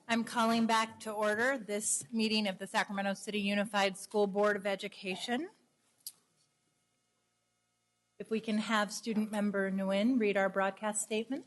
I'm calling back to order this meeting of the Sacramento City Unified School Board of Education. If we can have student member Nguyen read our broadcast statement.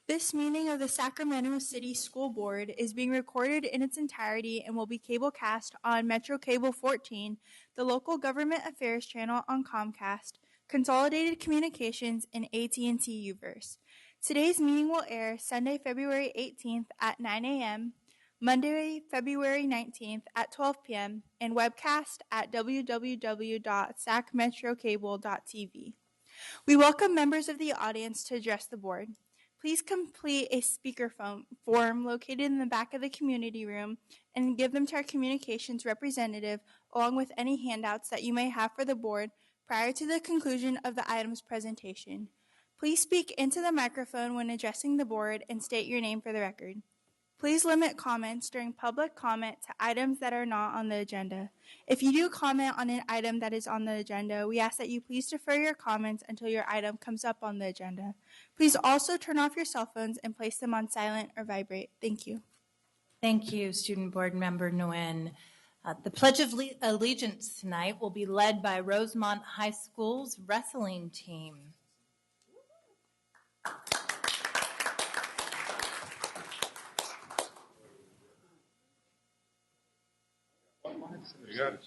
This meeting of the Sacramento City School Board is being recorded in its entirety and will be cablecast on Metro Cable 14, the local government affairs channel on Comcast, Consolidated Communications, and AT&T Uverse. Today's meeting will air Sunday, February 18th at 9 a.m., Monday, February 19th at 12 p.m., and webcast at www.sacmetrocable.tv. We welcome members of the audience to address the board. Please complete a speaker form located in the back of the community room and give them to our communications representative along with any handouts that you may have for the board prior to the conclusion of the item's presentation. Please speak into the microphone when addressing the board and state your name for the record. Please limit comments during public comment to items that are not on the agenda. If you do comment on an item that is on the agenda, we ask that you please defer your comments until your item comes up on the agenda. Please also turn off your cell phones and place them on silent or vibrate. Thank you. Thank you, Student Board Member Nguyen. The Pledge of Allegiance tonight will be led by Rosemont High School's wrestling team. You got it.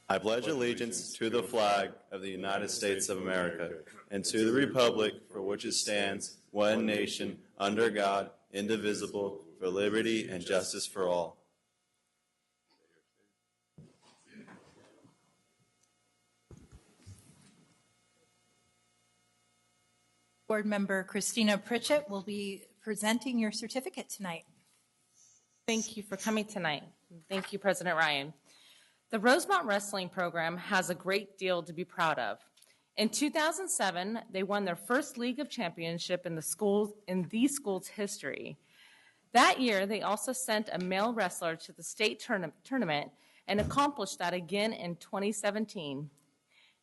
I pledge allegiance to the flag of the United States of America and to the republic for which it stands, one nation, under God, indivisible, for liberty and justice for all. Board Member Christina Pritchett will be presenting your certificate tonight. Thank you for coming tonight. Thank you, President Ryan. The Rosemont Wrestling Program has a great deal to be proud of. In 2007, they won their first League of Championship in the school's history. That year, they also sent a male wrestler to the state tournament and accomplished that again in 2017.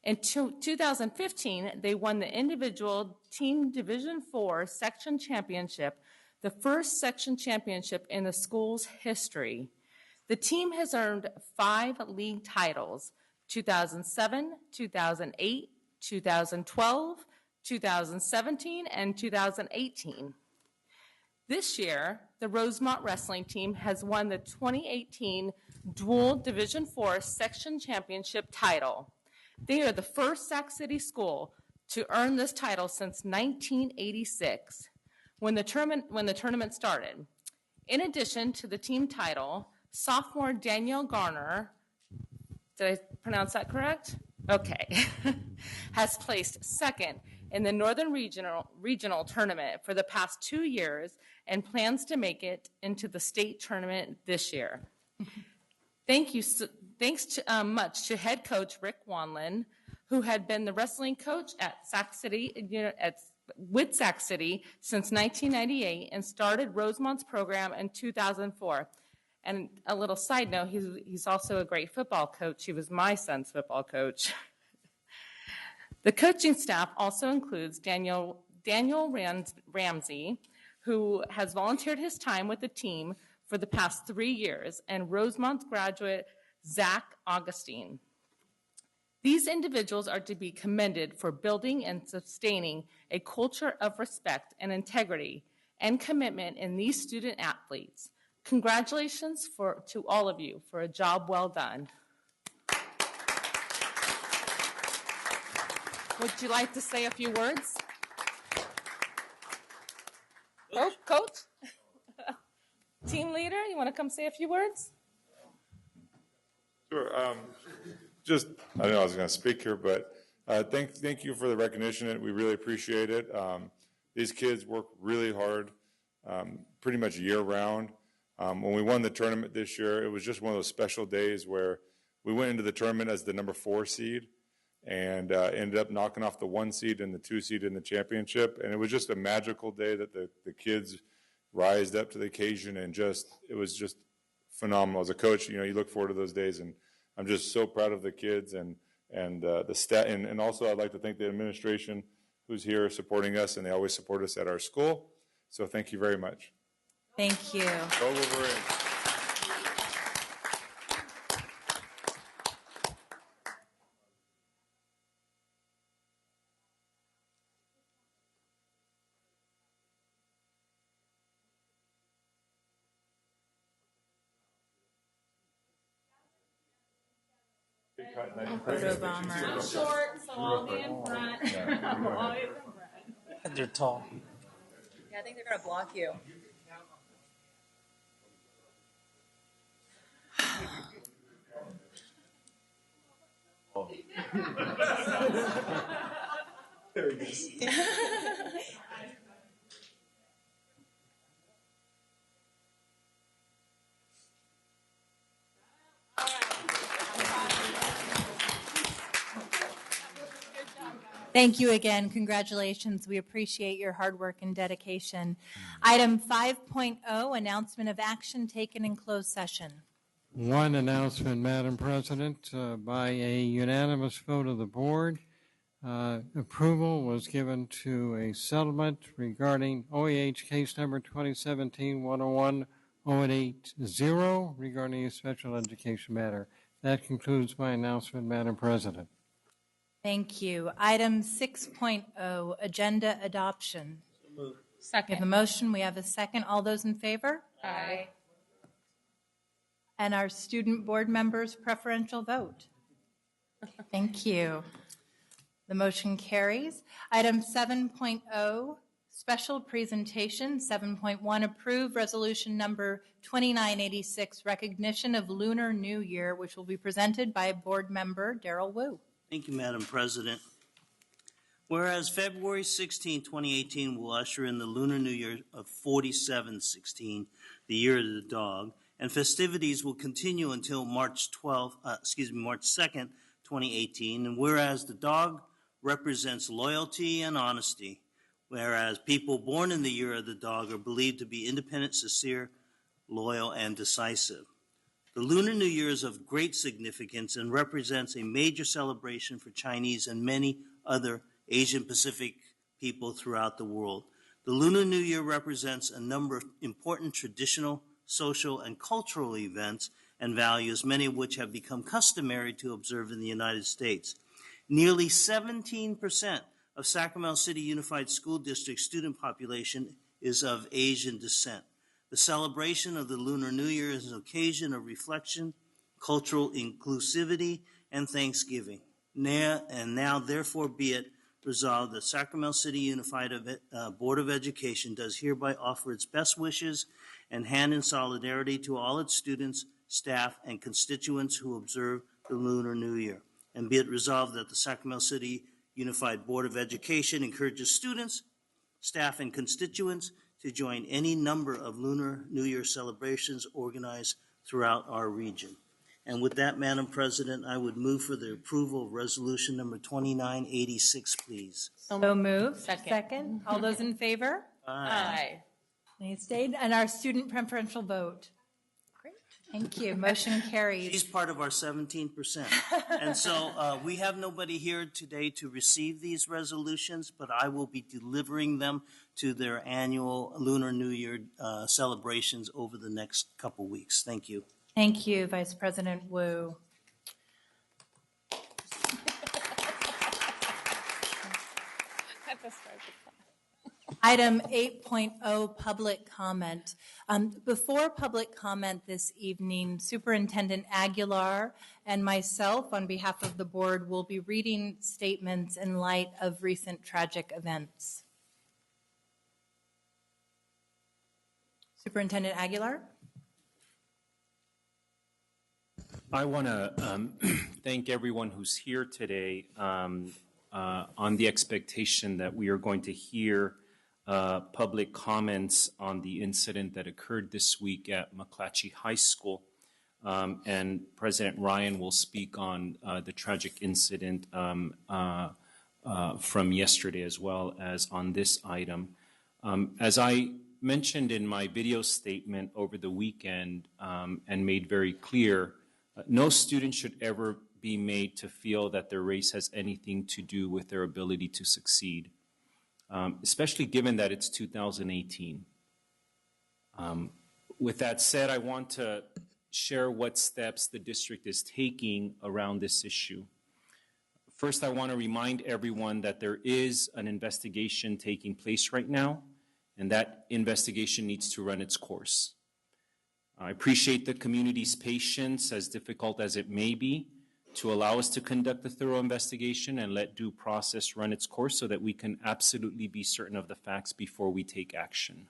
In 2015, they won the individual team Division IV section championship, the first section championship in the school's history. The team has earned 5 league titles: 2007, 2008, 2012, 2017, and 2018. This year, the Rosemont wrestling team has won the 2018 dual Division IV section championship title. They are the first Sac City school to earn this title since 1986, when the tournament started. In addition to the team title, sophomore Danielle Garner, did I pronounce that correct? Okay, has placed second in the Northern Regional Tournament for the past 2 years and plans to make it into the state tournament this year. Thanks much to head coach Rick Wanlin, who had been the wrestling coach at Sac City, with Sac City since 1998 and started Rosemont's program in 2004. And a little side note, he's also a great football coach. He was my son's football coach. The coaching staff also includes Daniel Ramsey, who has volunteered his time with the team for the past 3 years, and Rosemont's graduate Zach Augustine. These individuals are to be commended for building and sustaining a culture of respect and integrity and commitment in these student athletes. Congratulations to all of you for a job well done. Would you like to say a few words? Oh, coach? Team leader, you want to come say a few words? Sure. I don't know I was going to speak here, but thank you for the recognition. We really appreciate it. These kids work really hard, pretty much year-round. When we won the tournament this year, it was just one of those special days where we went into the tournament as the number 4 seed and ended up knocking off the 1 seed and the 2 seed in the championship. And it was just a magical day that the kids rised up to the occasion, and it was just phenomenal. As a coach, you look forward to those days, and I'm just so proud of the kids and and the staff. And also I'd like to thank the administration who's here supporting us, and they always support us at our school. So thank you very much. Thank you. Go Wolverines. Photo bomber. I'm short, so I'll be in front. Always in front. They're tall. Yeah, I think they're going to block you. There he is. Thank you again. Congratulations. We appreciate your hard work and dedication. Item 5.0, announcement of action taken in closed session. One announcement, Madam President, by a unanimous vote of the board, approval was given to a settlement regarding OEH case number 2017-101-080 regarding a special education matter. That concludes my announcement, Madam President. Thank you. Item 6.0, agenda adoption. We have a Second. motion. We have a second. All those in favor? Aye. And our student board members' preferential vote. Thank you. The motion carries. Item 7.0, special presentation. 7.1, approve resolution number 2986, recognition of Lunar New Year, which will be presented by board member Darrell Wu. Thank you, Madam President. Whereas February 16, 2018 will usher in the Lunar New Year of 4716, the year of the dog, and festivities will continue until March 2nd, 2018. And whereas the dog represents loyalty and honesty, whereas people born in the year of the dog are believed to be independent, sincere, loyal, and decisive. The Lunar New Year is of great significance and represents a major celebration for Chinese and many other Asian Pacific people throughout the world. The Lunar New Year represents a number of important traditional, social, and cultural events and values, many of which have become customary to observe in the United States. Nearly 17% of Sacramento City Unified School District student population is of Asian descent. The celebration of the Lunar New Year is an occasion of reflection, cultural inclusivity, and thanksgiving. Now, therefore, be it resolved that Sacramento City Unified Board of Education does hereby offer its best wishes and hand in solidarity to all its students, staff, and constituents who observe the Lunar New Year. And be it resolved that the Sacramento City Unified Board of Education encourages students, staff, and constituents to join any number of Lunar New Year celebrations organized throughout our region. And with that, Madam President, I would move for the approval of resolution number 2986, please. So moved. Second. All those in favor? Aye. Any stayed? And our student preferential vote. Great. Thank you. Motion carries. She's part of our 17%. And so we have nobody here today to receive these resolutions, but I will be delivering them to their annual Lunar New Year celebrations over the next couple weeks. Thank you. Thank you, Vice President Wu. Item 8.0, public comment. Before public comment this evening, Superintendent Aguilar and myself, on behalf of the board, will be reading statements in light of recent tragic events. Superintendent Aguilar? I want to thank everyone who's here today on the expectation that we are going to hear public comments on the incident that occurred this week at McClatchy High School. And President Ryan will speak on the tragic incident from yesterday as well as on this item. As I mentioned in my video statement over the weekend and made very clear, no student should ever be made to feel that their race has anything to do with their ability to succeed, especially given that it's 2018. With that said, I want to share what steps the district is taking around this issue. First, I want to remind everyone that there is an investigation taking place right now, and that investigation needs to run its course. I appreciate the community's patience, as difficult as it may be, to allow us to conduct a thorough investigation and let due process run its course so that we can absolutely be certain of the facts before we take action.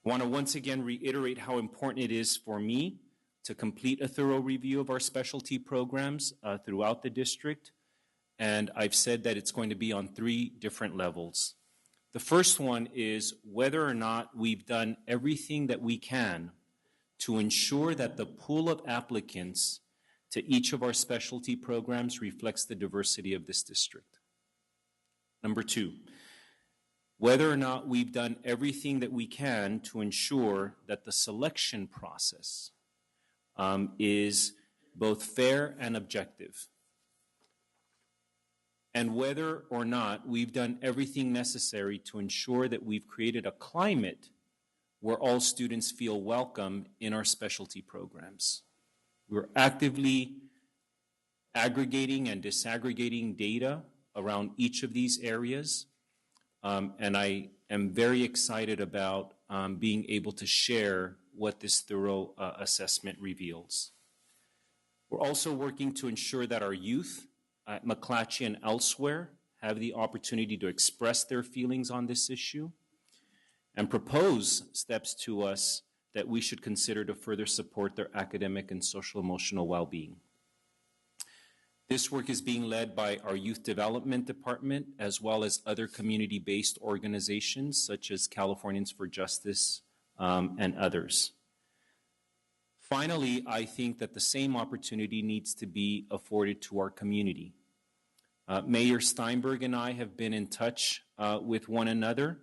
I want to once again reiterate how important it is for me to complete a thorough review of our specialty programs throughout the district, and I've said that it's going to be on 3 different levels. The first one is whether or not we've done everything that we can to ensure that the pool of applicants to each of our specialty programs reflects the diversity of this district. Number 2, whether or not we've done everything that we can to ensure that the selection process is both fair and objective. And whether or not we've done everything necessary to ensure that we've created a climate where all students feel welcome in our specialty programs. We're actively aggregating and disaggregating data around each of these areas, and I am very excited about being able to share what this thorough assessment reveals. We're also working to ensure that our youth at McClatchy and elsewhere have the opportunity to express their feelings on this issue and propose steps to us that we should consider to further support their academic and social emotional well-being. This work is being led by our Youth Development Department as well as other community-based organizations such as Californians for Justice and others. Finally, I think that the same opportunity needs to be afforded to our community. Mayor Steinberg and I have been in touch with one another,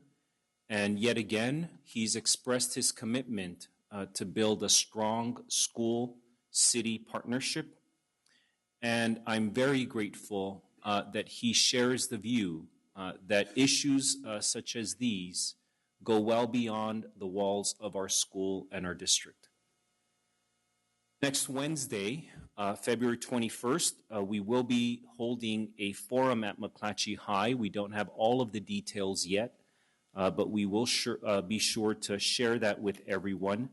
and yet again, he's expressed his commitment to build a strong school-city partnership, and I'm very grateful that he shares the view that issues such as these go well beyond the walls of our school and our district. Next Wednesday, February 21st, we will be holding a forum at McClatchy High. We don't have all of the details yet, but we will be sure to share that with everyone,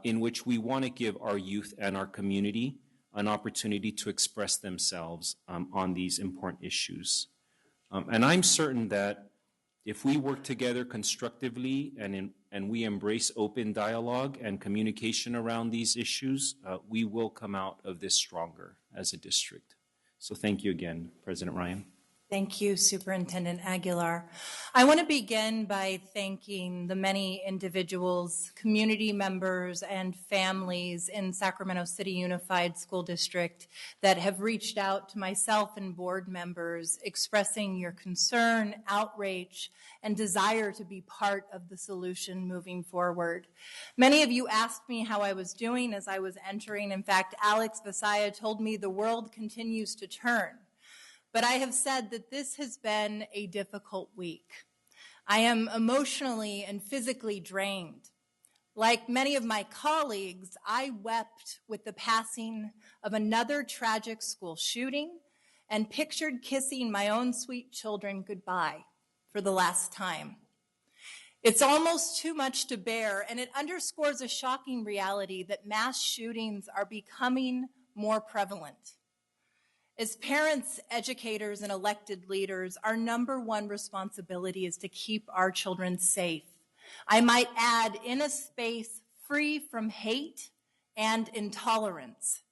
in which we want to give our youth and our community an opportunity to express themselves on these important issues. And I'm certain that if we work together constructively and we embrace open dialogue and communication around these issues, we will come out of this stronger as a district. So thank you again, President Ryan. Thank you, Superintendent Aguilar. I want to begin by thanking the many individuals, community members, and families in Sacramento City Unified School District that have reached out to myself and board members expressing your concern, outrage, and desire to be part of the solution moving forward. Many of you asked me how I was doing as I was entering. In fact, Alex Visaya told me the world continues to turn. But I have said that this has been a difficult week. I am emotionally and physically drained. Like many of my colleagues, I wept with the passing of another tragic school shooting and pictured kissing my own sweet children goodbye for the last time. It's almost too much to bear, and it underscores a shocking reality that mass shootings are becoming more prevalent. As parents, educators, and elected leaders, our number one responsibility is to keep our children safe. I might add, in a space free from hate and intolerance.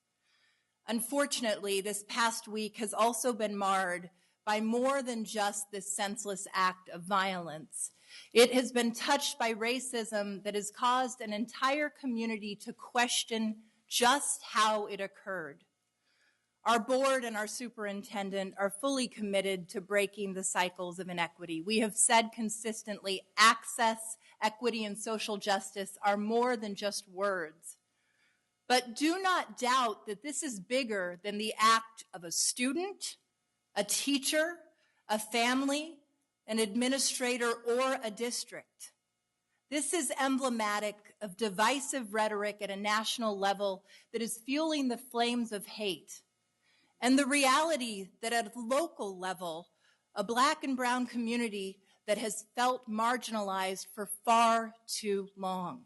Unfortunately, this past week has also been marred by more than just this senseless act of violence. It has been touched by racism that has caused an entire community to question just how it occurred. Our board and our superintendent are fully committed to breaking the cycles of inequity. We have said consistently, access, equity, and social justice are more than just words. But do not doubt that this is bigger than the act of a student, a teacher, a family, an administrator, or a district. This is emblematic of divisive rhetoric at a national level that is fueling the flames of hate, and the reality that at a local level, a Black and brown community that has felt marginalized for far too long.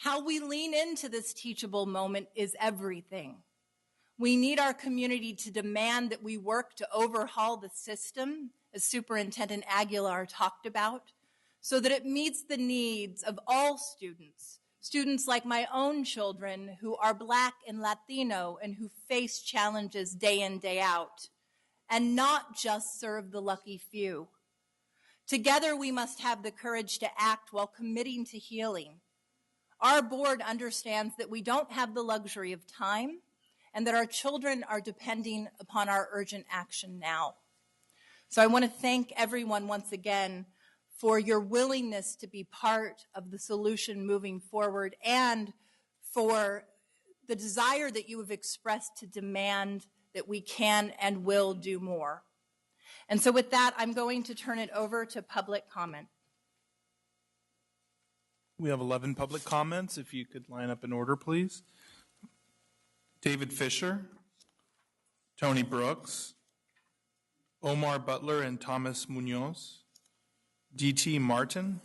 How we lean into this teachable moment is everything. We need our community to demand that we work to overhaul the system, as Superintendent Aguilar talked about, so that it meets the needs of all students, students like my own children who are Black and Latino and who face challenges day in, day out, and not just serve the lucky few. Together, we must have the courage to act while committing to healing. Our board understands that we don't have the luxury of time and that our children are depending upon our urgent action now. So I want to thank everyone once again for your willingness to be part of the solution moving forward and for the desire that you have expressed to demand that we can and will do more. And so with that, I'm going to turn it over to public comment. We have 11 public comments. If you could line up in order, please. David Fisher, Tony Brooks, Omar Butler and Thomas Munoz, D.T. Martin,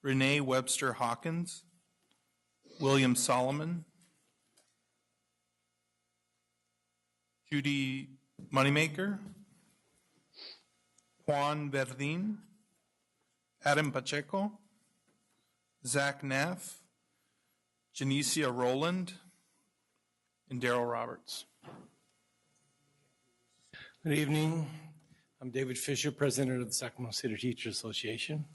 Renee Webster Hawkins, William Solomon, Judy Moneymaker, Juan Verdin, Adam Pacheco, Zach Neff, Janicia Rowland, and Daryl Roberts. Good evening. I'm David Fisher, president of the Sacramento City Teachers Association.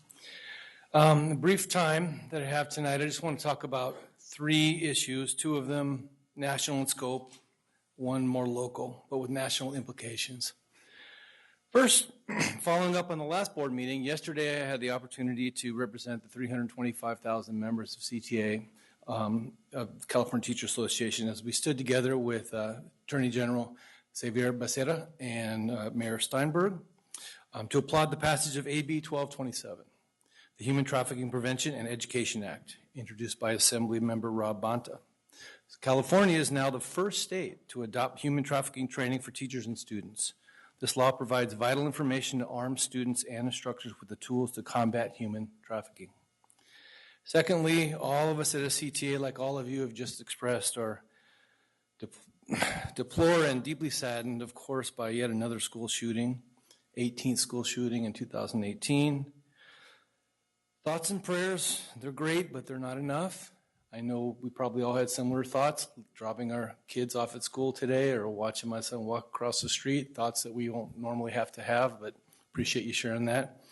The brief time that I have tonight, I just want to talk about 3 issues, 2 of them national in scope, 1 more local, but with national implications. First, following up on the last board meeting, yesterday I had the opportunity to represent the 325,000 members of CTA, of California Teachers Association, as we stood together with Attorney General Xavier Becerra and Mayor Steinberg to applaud the passage of AB 1227, the Human Trafficking Prevention and Education Act, introduced by Assembly Member Rob Bonta. California is now the first state to adopt human trafficking training for teachers and students. This law provides vital information to arm students and instructors with the tools to combat human trafficking. Secondly, all of us at SCTA, like all of you have just expressed, are deplore and deeply saddened, of course, by yet another school shooting, 18th school shooting in 2018. Thoughts and prayers, they're great, but they're not enough. I know we probably all had similar thoughts, dropping our kids off at school today or watching my son walk across the street, thoughts that we won't normally have to have, but appreciate you sharing that.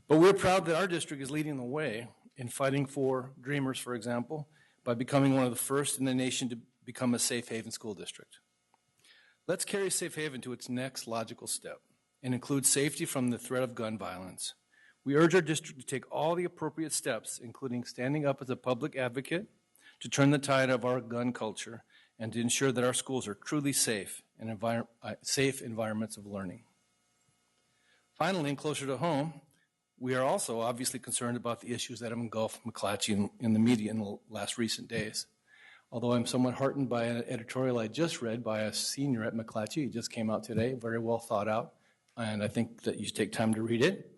But we're proud that our district is leading the way in fighting for Dreamers, for example, by becoming one of the first in the nation to become a safe haven school district. Let's carry Safe Haven to its next logical step and include safety from the threat of gun violence. We urge our district to take all the appropriate steps, including standing up as a public advocate to turn the tide of our gun culture and to ensure that our schools are truly safe and safe environments of learning. Finally, and closer to home, we are also obviously concerned about the issues that have engulfed McClatchy in the media in the last recent days. Although I'm somewhat heartened by an editorial I just read by a senior at McClatchy, it just came out today, very well thought out, and I think that you should take time to read it.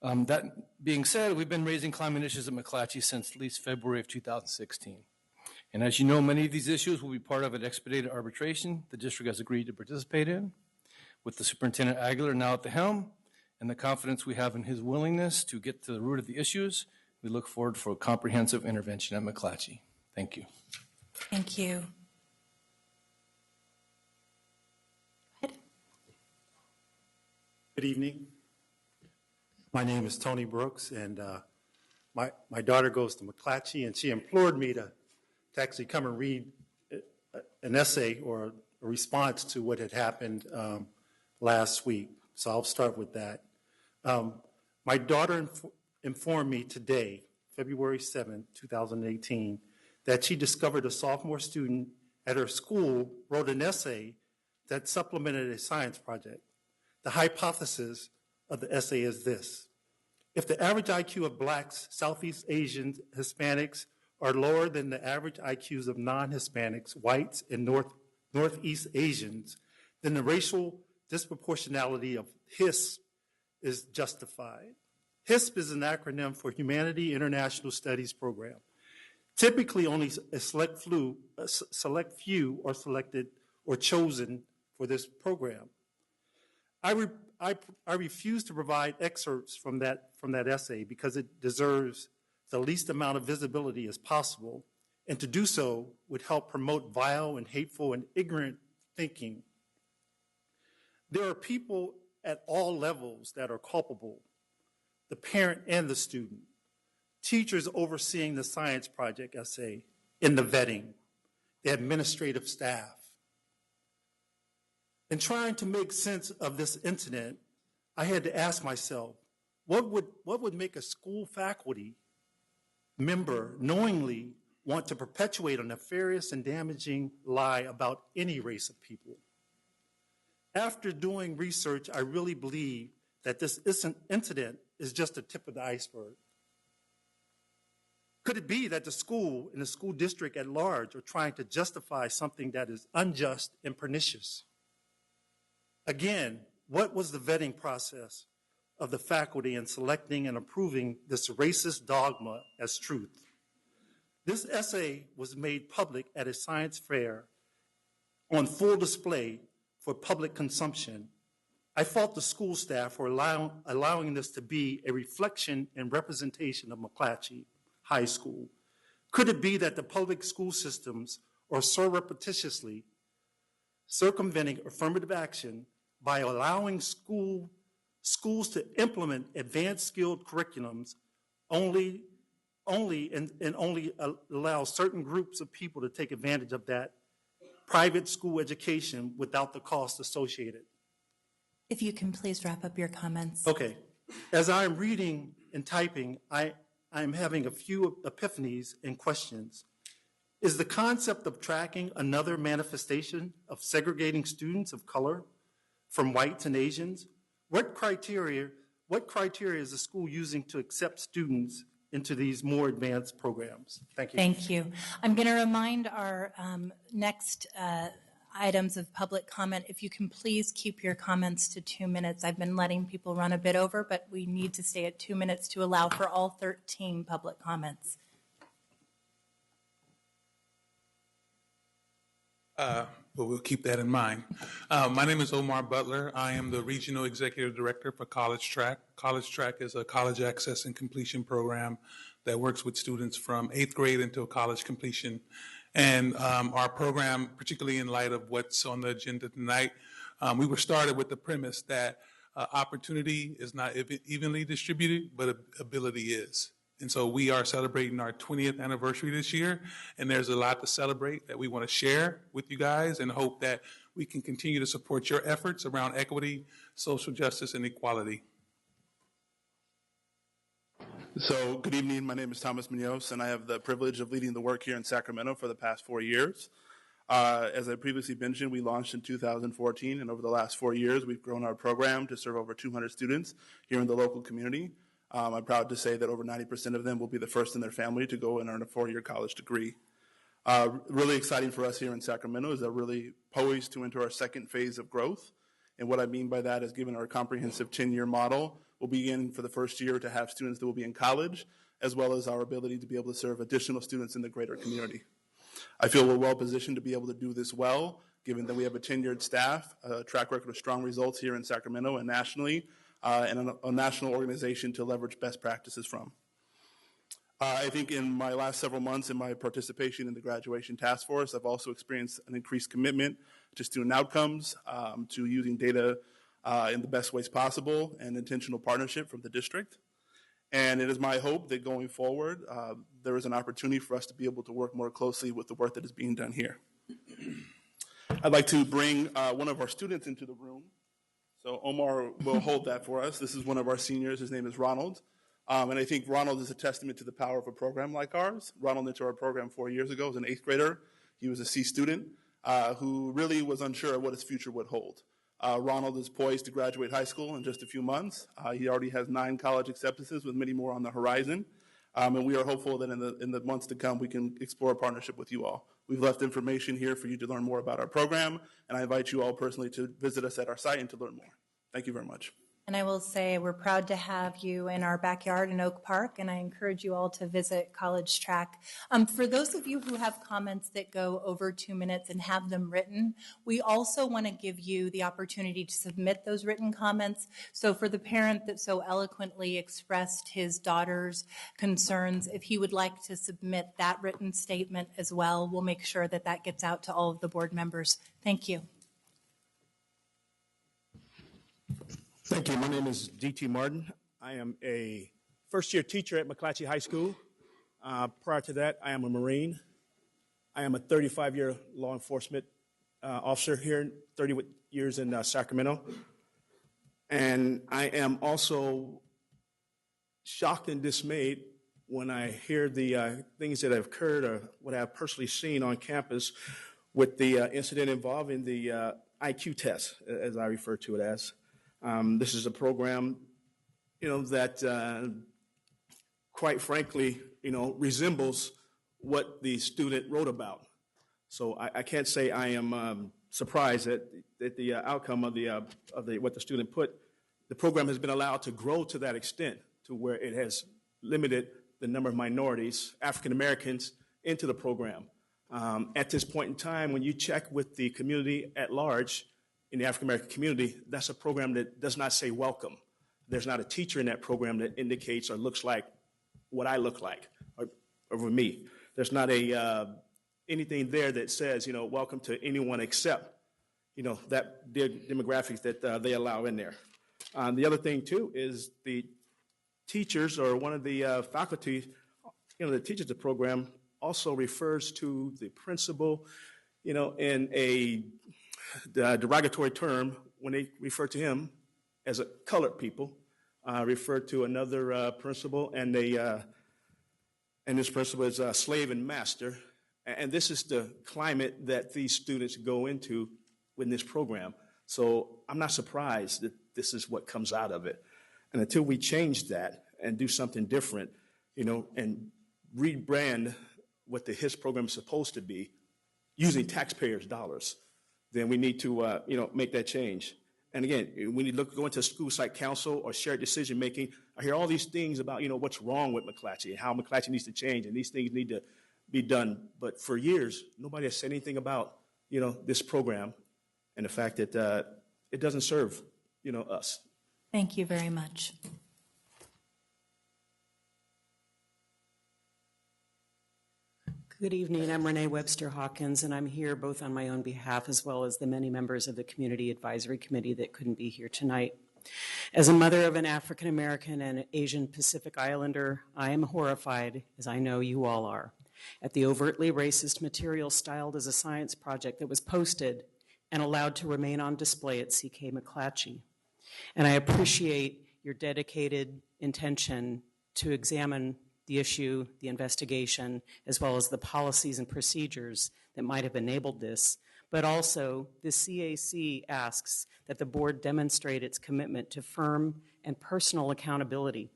That being said, we've been raising climate issues at McClatchy since at least February of 2016. And as you know, many of these issues will be part of an expedited arbitration the district has agreed to participate in. With the Superintendent Aguilar now at the helm and the confidence we have in his willingness to get to the root of the issues, we look forward for a comprehensive intervention at McClatchy. Thank you. Thank you. Go ahead. Good evening. My name is Tony Brooks, and my daughter goes to McClatchy, and she implored me to actually come and read an essay or a response to what had happened last week. So I'll start with that. My daughter informed me today, February 7, 2018, that she discovered a sophomore student at her school wrote an essay that supplemented a science project. The hypothesis of the essay is this: if the average IQ of Blacks, Southeast Asians, Hispanics are lower than the average IQs of non-Hispanics, whites, and Northeast Asians, then the racial disproportionality of HISP is justified. HISP is an acronym for Humanity International Studies Program. Typically, only a select few are selected or chosen for this program. I refuse to provide excerpts from that essay because it deserves the least amount of visibility as possible, and to do so would help promote vile and hateful and ignorant thinking. There are people at all levels that are culpable, the parent and the student, teachers overseeing the science project essay, in the vetting, the administrative staff. In trying to make sense of this incident, I had to ask myself, what would make a school faculty member knowingly want to perpetuate a nefarious and damaging lie about any race of people? After doing research, I really believe that this incident is just the tip of the iceberg. Could it be that the school and the school district at large are trying to justify something that is unjust and pernicious? Again, what was the vetting process of the faculty in selecting and approving this racist dogma as truth? This essay was made public at a science fair on full display for public consumption. I fault the school staff for allowing this to be a reflection and representation of McClatchy High School. Could it be that the public school systems are so repetitiously circumventing affirmative action by allowing schools to implement advanced skilled curriculums only allow certain groups of people to take advantage of that private school education without the cost associated? If you can please wrap up your comments. Okay. As I'm reading and typing, I'm having a few epiphanies and questions. Is the concept of tracking another manifestation of segregating students of color from whites and Asians? What criteria is the school using to accept students into these more advanced programs? Thank you. Thank you. I'm going to remind our next items of public comment, if you can please keep your comments to 2 minutes. I've been letting people run a bit over, but we need to stay at 2 minutes to allow for all 13 public comments. But we'll keep that in mind. My name is Omar Butler. I am the Regional Executive Director for College Track. College Track is a college access and completion program that works with students from 8th grade until college completion. And our program, particularly in light of what's on the agenda tonight, we were started with the premise that opportunity is not evenly distributed, but ability is. And so we are celebrating our 20th anniversary this year, and there's a lot to celebrate that we want to share with you guys and hope that we can continue to support your efforts around equity, social justice, and equality. So, good evening. My name is Thomas Munoz, and I have the privilege of leading the work here in Sacramento for the past 4 years. As I previously mentioned, we launched in 2014, and over the last 4 years, we've grown our program to serve over 200 students here in the local community. I'm proud to say that over 90% of them will be the first in their family to go and earn a 4-year college degree. Really exciting for us here in Sacramento is that we're really poised to enter our second phase of growth. And what I mean by that is, given our comprehensive 10-year model, we'll begin for the first year to have students that will be in college, as well as our ability to be able to serve additional students in the greater community. I feel we're well positioned to be able to do this well, given that we have a tenured staff, a track record of strong results here in Sacramento and nationally, and a national organization to leverage best practices from. I think in my last several months in my participation in the graduation task force, I've also experienced an increased commitment to student outcomes, to using data in the best ways possible, and intentional partnership from the district. And it is my hope that going forward, there is an opportunity for us to be able to work more closely with the work that is being done here. I'd like to bring one of our students into the room. So Omar will hold that for us. This is one of our seniors. His name is Ronald. And I think Ronald is a testament to the power of a program like ours. Ronald entered our program 4 years ago as an 8th grader. He was a C student who really was unsure of what his future would hold. Ronald is poised to graduate high school in just a few months. He already has 9 college acceptances with many more on the horizon. And we are hopeful that in the months to come, we can explore a partnership with you all. We've left information here for you to learn more about our program, and I invite you all personally to visit us at our site and to learn more. Thank you very much. And I will say we're proud to have you in our backyard in Oak Park, and I encourage you all to visit College Track. For those of you who have comments that go over 2 minutes and have them written, we also want to give you the opportunity to submit those written comments. So for the parent that so eloquently expressed his daughter's concerns, if he would like to submit that written statement as well, we'll make sure that that gets out to all of the board members. Thank you. Thank you. My name is D.T. Martin. I am a first-year teacher at McClatchy High School. Prior to that, I am a Marine. I am a 35-year law enforcement officer here, 30 years in Sacramento. And I am also shocked and dismayed when I hear the things that have occurred or what I've personally seen on campus with the incident involving the IQ test, as I refer to it as. This is a program, that quite frankly, resembles what the student wrote about. So I can't say I am surprised at the outcome of what the student put. The program has been allowed to grow to that extent to where it has limited the number of minorities, African Americans, into the program. At this point in time, when you check with the community at large, in the African American community, that's a program that does not say welcome. There's not a teacher in that program that indicates or looks like what I look like or me. There's not anything there that says, welcome to anyone except, that demographics that they allow in there. The other thing, too, is the teachers or one of the faculty, that teaches the program also refers to the principal, in a derogatory term when they refer to him as a colored people, refer to another principal, and this principal is a slave and master. And this is the climate that these students go into in this program. So I'm not surprised that this is what comes out of it. And until we change that and do something different, and rebrand what the HIS program is supposed to be using taxpayers' dollars, then we need to, make that change. And again, when you go into school site council or shared decision making, I hear all these things about, what's wrong with McClatchy and how McClatchy needs to change, and these things need to be done. But for years, nobody has said anything about, this program and the fact that it doesn't serve, us. Thank you very much. Good evening. I'm Renee Webster Hawkins, and I'm here both on my own behalf as well as the many members of the Community Advisory Committee that couldn't be here tonight. As a mother of an African American and Asian Pacific Islander, I am horrified, as I know you all are, at the overtly racist material styled as a science project that was posted and allowed to remain on display at CK McClatchy. And I appreciate your dedicated intention to examine the issue, the investigation, as well as the policies and procedures that might have enabled this. But also, the CAC asks that the board demonstrate its commitment to firm and personal accountability.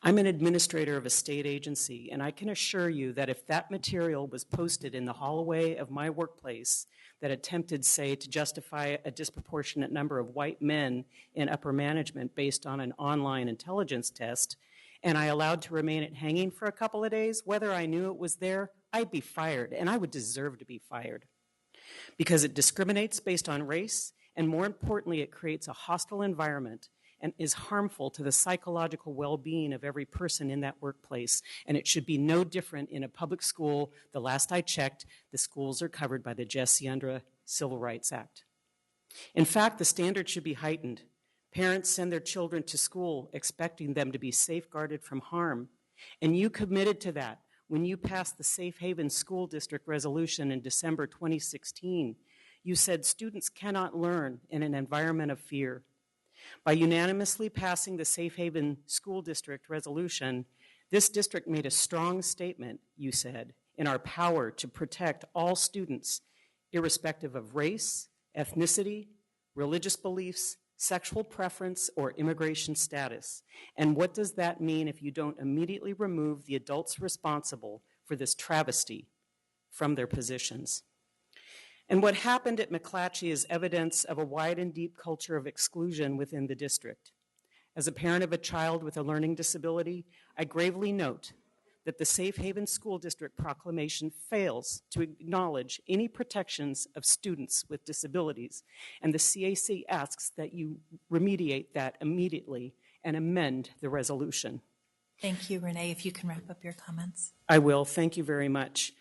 I'm an administrator of a state agency, and I can assure you that if that material was posted in the hallway of my workplace that attempted, say, to justify a disproportionate number of white men in upper management based on an online intelligence test, and I allowed to remain it hanging for a couple of days, whether I knew it was there, I'd be fired, and I would deserve to be fired. Because it discriminates based on race, and more importantly, it creates a hostile environment and is harmful to the psychological well-being of every person in that workplace. And it should be no different in a public school. The last I checked, the schools are covered by the Jesse Undra Civil Rights Act. In fact, the standard should be heightened. Parents send their children to school expecting them to be safeguarded from harm. And you committed to that when you passed the Safe Haven School District resolution in December 2016. You said students cannot learn in an environment of fear. By unanimously passing the Safe Haven School District resolution, this district made a strong statement, you said, in our power to protect all students, irrespective of race, ethnicity, religious beliefs, sexual preference, or immigration status. And what does that mean if you don't immediately remove the adults responsible for this travesty from their positions? And what happened at McClatchy is evidence of a wide and deep culture of exclusion within the district. As a parent of a child with a learning disability, I gravely note that the Safe Haven School District proclamation fails to acknowledge any protections of students with disabilities, and the CAC asks that you remediate that immediately and amend the resolution. Thank you, Renee. If you can wrap up your comments. I will. Thank you very much.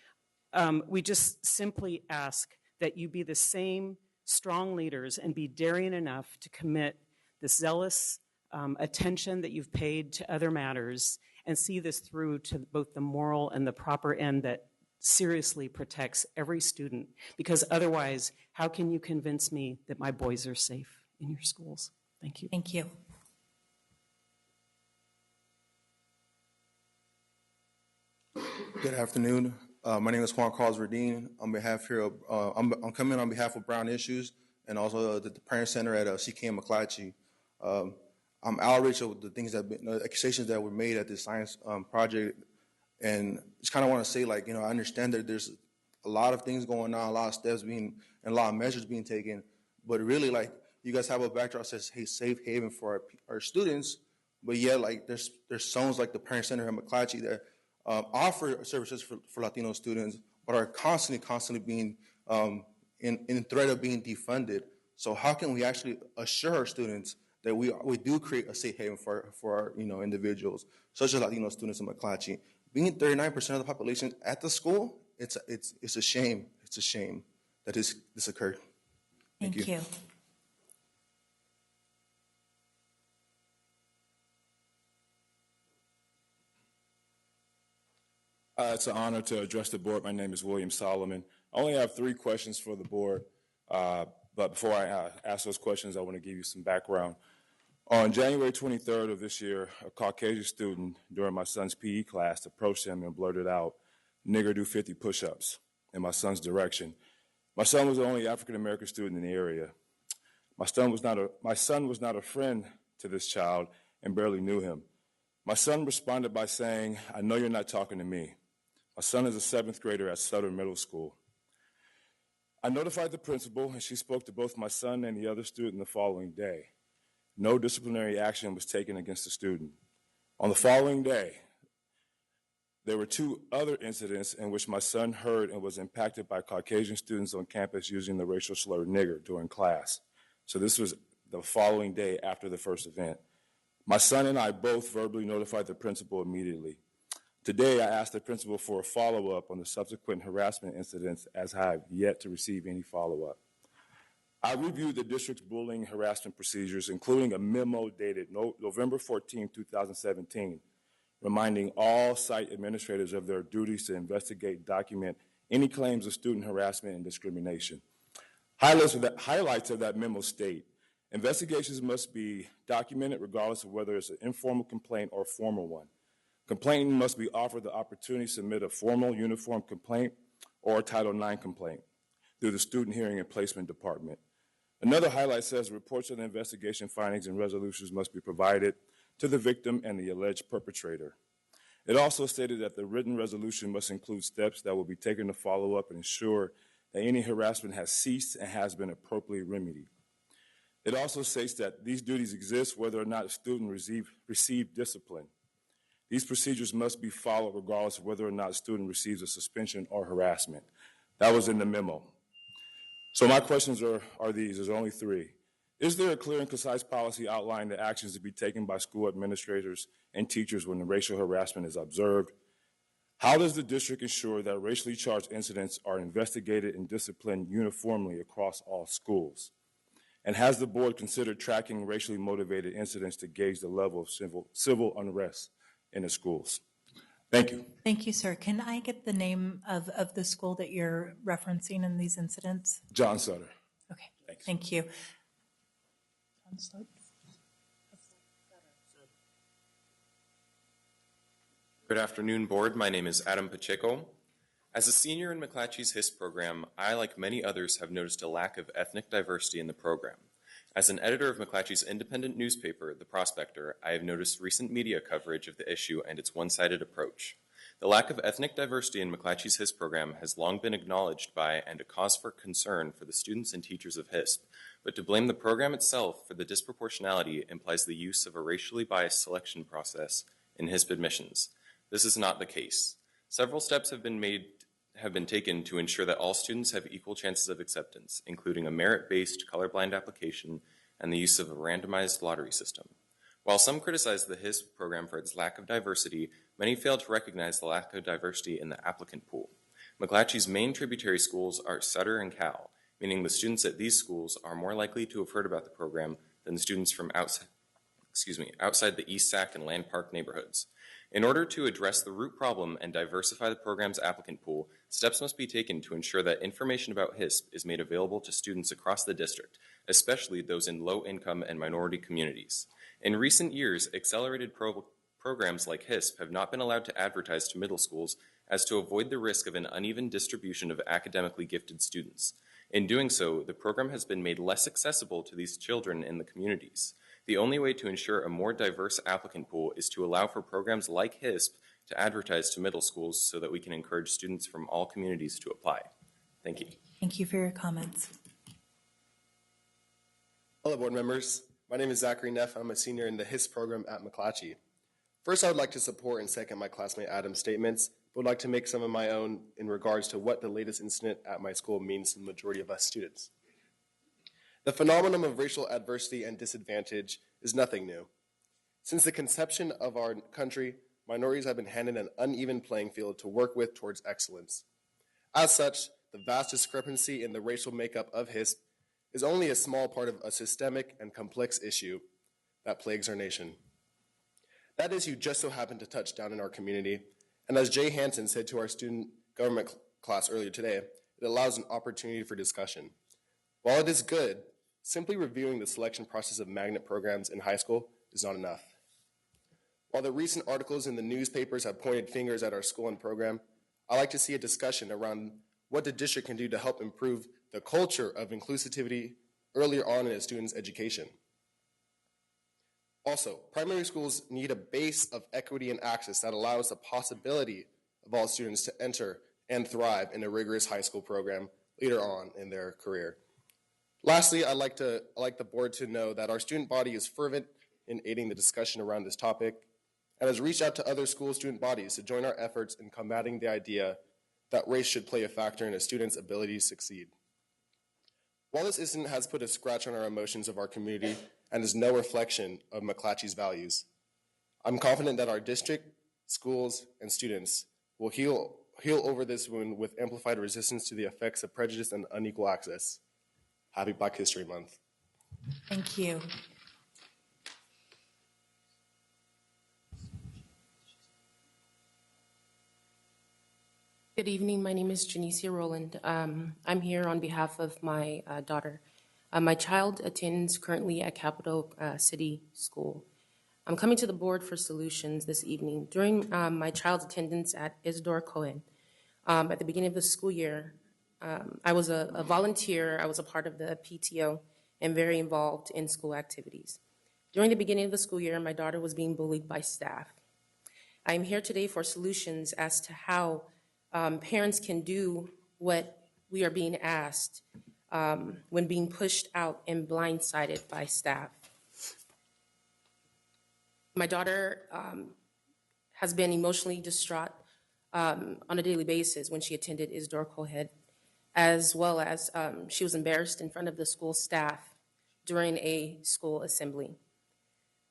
We just simply ask that you be the same strong leaders and be daring enough to commit the zealous attention that you've paid to other matters and see this through to both the moral and the proper end that seriously protects every student. Because otherwise, how can you convince me that my boys are safe in your schools? Thank you. Thank you. Good afternoon. My name is Juan Carlos Verdeen. On behalf here of, I'm coming on behalf of Brown Issues and also the Parent Center at CKM McClatchy. I'm outraged of the things that the accusations that were made at this science project, and just kind of want to say, like, I understand that there's a lot of things going on, a lot of steps being, and a lot of measures being taken, but really, like, you guys have a backdrop that says, hey, safe haven for our students, but yet, like, there's zones like the Parent Center at McClatchy that offer services for Latino students, but are constantly being in threat of being defunded. So how can we actually assure our students that we do create a safe haven for our individuals, such as Latino students in McClatchy? Being 39% of the population at the school, it's a shame. It's a shame that this occurred. Thank you. It's an honor to address the board. My name is William Solomon. I only have 3 questions for the board, but before I ask those questions, I want to give you some background. On January 23rd of this year, a Caucasian student during my son's PE class approached him and blurted out, "Nigger, do 50 push-ups," in my son's direction. My son was the only African-American student in the area. My son was not a friend to this child and barely knew him. My son responded by saying, "I know you're not talking to me." My son is a 7th grader at Southern Middle School. I notified the principal, and she spoke to both my son and the other student the following day. No disciplinary action was taken against the student. On the following day, there were 2 other incidents in which my son heard and was impacted by Caucasian students on campus using the racial slur nigger during class. So this was the following day after the first event. My son and I both verbally notified the principal immediately. Today, I asked the principal for a follow-up on the subsequent harassment incidents, as I have yet to receive any follow-up. I reviewed the district's bullying harassment procedures, including a memo dated November 14, 2017, reminding all site administrators of their duties to investigate and document any claims of student harassment and discrimination. Highlights of that memo state, investigations must be documented regardless of whether it's an informal complaint or a formal one. Complainant must be offered the opportunity to submit a formal uniform complaint or a Title IX complaint through the Student Hearing and Placement Department. Another highlight says reports of the investigation findings and resolutions must be provided to the victim and the alleged perpetrator. It also stated that the written resolution must include steps that will be taken to follow up and ensure that any harassment has ceased and has been appropriately remedied. It also states that these duties exist whether or not a student received discipline. These procedures must be followed regardless of whether or not a student receives a suspension or harassment. That was in the memo. So my questions are these, there's only 3. Is there a clear and concise policy outlining the actions to be taken by school administrators and teachers when the racial harassment is observed? How does the district ensure that racially charged incidents are investigated and disciplined uniformly across all schools? And has the board considered tracking racially motivated incidents to gauge the level of civil unrest in the schools? Thank you. Thank you, sir. Can I get the name of the school that you're referencing in these incidents? John Sutter. Okay, thank you. Good afternoon, Board. My name is Adam Pacheco. As a senior in McClatchy's HISP program, I, like many others, have noticed a lack of ethnic diversity in the program. As an editor of McClatchy's independent newspaper, The Prospector, I have noticed recent media coverage of the issue and its one-sided approach. The lack of ethnic diversity in McClatchy's HISP program has long been acknowledged by and a cause for concern for the students and teachers of HISP, but to blame the program itself for the disproportionality implies the use of a racially biased selection process in HISP admissions. This is not the case. Several steps have been taken to ensure that all students have equal chances of acceptance, including a merit-based colorblind application and the use of a randomized lottery system. While some criticize the HISP program for its lack of diversity, many fail to recognize the lack of diversity in the applicant pool. McClatchy's main tributary schools are Sutter and Cal, meaning the students at these schools are more likely to have heard about the program than students from outside the East Sac and Land Park neighborhoods. In order to address the root problem and diversify the program's applicant pool, steps must be taken to ensure that information about HISP is made available to students across the district, especially those in low-income and minority communities. In recent years, accelerated programs like HISP have not been allowed to advertise to middle schools as to avoid the risk of an uneven distribution of academically gifted students. In doing so, the program has been made less accessible to these children in the communities. The only way to ensure a more diverse applicant pool is to allow for programs like HISP to advertise to middle schools so that we can encourage students from all communities to apply. Thank you. Thank you for your comments. Hello, board members. My name is Zachary Neff. I'm a senior in the HISP program at McClatchy. First, I would like to support and second my classmate Adam's statements, but would like to make some of my own in regards to what the latest incident at my school means to the majority of us students. The phenomenon of racial adversity and disadvantage is nothing new. Since the conception of our country, minorities have been handed an uneven playing field to work with towards excellence. As such, the vast discrepancy in the racial makeup of HISP is only a small part of a systemic and complex issue that plagues our nation. That issue just so happened to touch down in our community, and as Jay Hansen said to our student government class earlier today, it allows an opportunity for discussion. While it is good, simply reviewing the selection process of magnet programs in high school is not enough. While the recent articles in the newspapers have pointed fingers at our school and program, I like to see a discussion around what the district can do to help improve the culture of inclusivity earlier on in a student's education. Also, primary schools need a base of equity and access that allows the possibility of all students to enter and thrive in a rigorous high school program later on in their career. Lastly, I'd like the board to know that our student body is fervent in aiding the discussion around this topic and has reached out to other school student bodies to join our efforts in combating the idea that race should play a factor in a student's ability to succeed. While this incident has put a scratch on our emotions of our community and is no reflection of McClatchy's values, I'm confident that our district, schools, and students will heal over this wound with amplified resistance to the effects of prejudice and unequal access. Happy Black History Month. Thank you. Good evening. My name is Janicia Rowland. I'm here on behalf of my daughter. My child attends currently at Capital City School. I'm coming to the board for solutions this evening. During my child's attendance at Isidore Cohen, at the beginning of the school year, I was a volunteer. I was a part of the PTO and very involved in school activities. During the beginning of the school year, my daughter was being bullied by staff. I am here today for solutions as to how parents can do what we are being asked when being pushed out and blindsided by staff. My daughter has been emotionally distraught on a daily basis when she attended Isidore Cohen, as well as she was embarrassed in front of the school staff during a school assembly.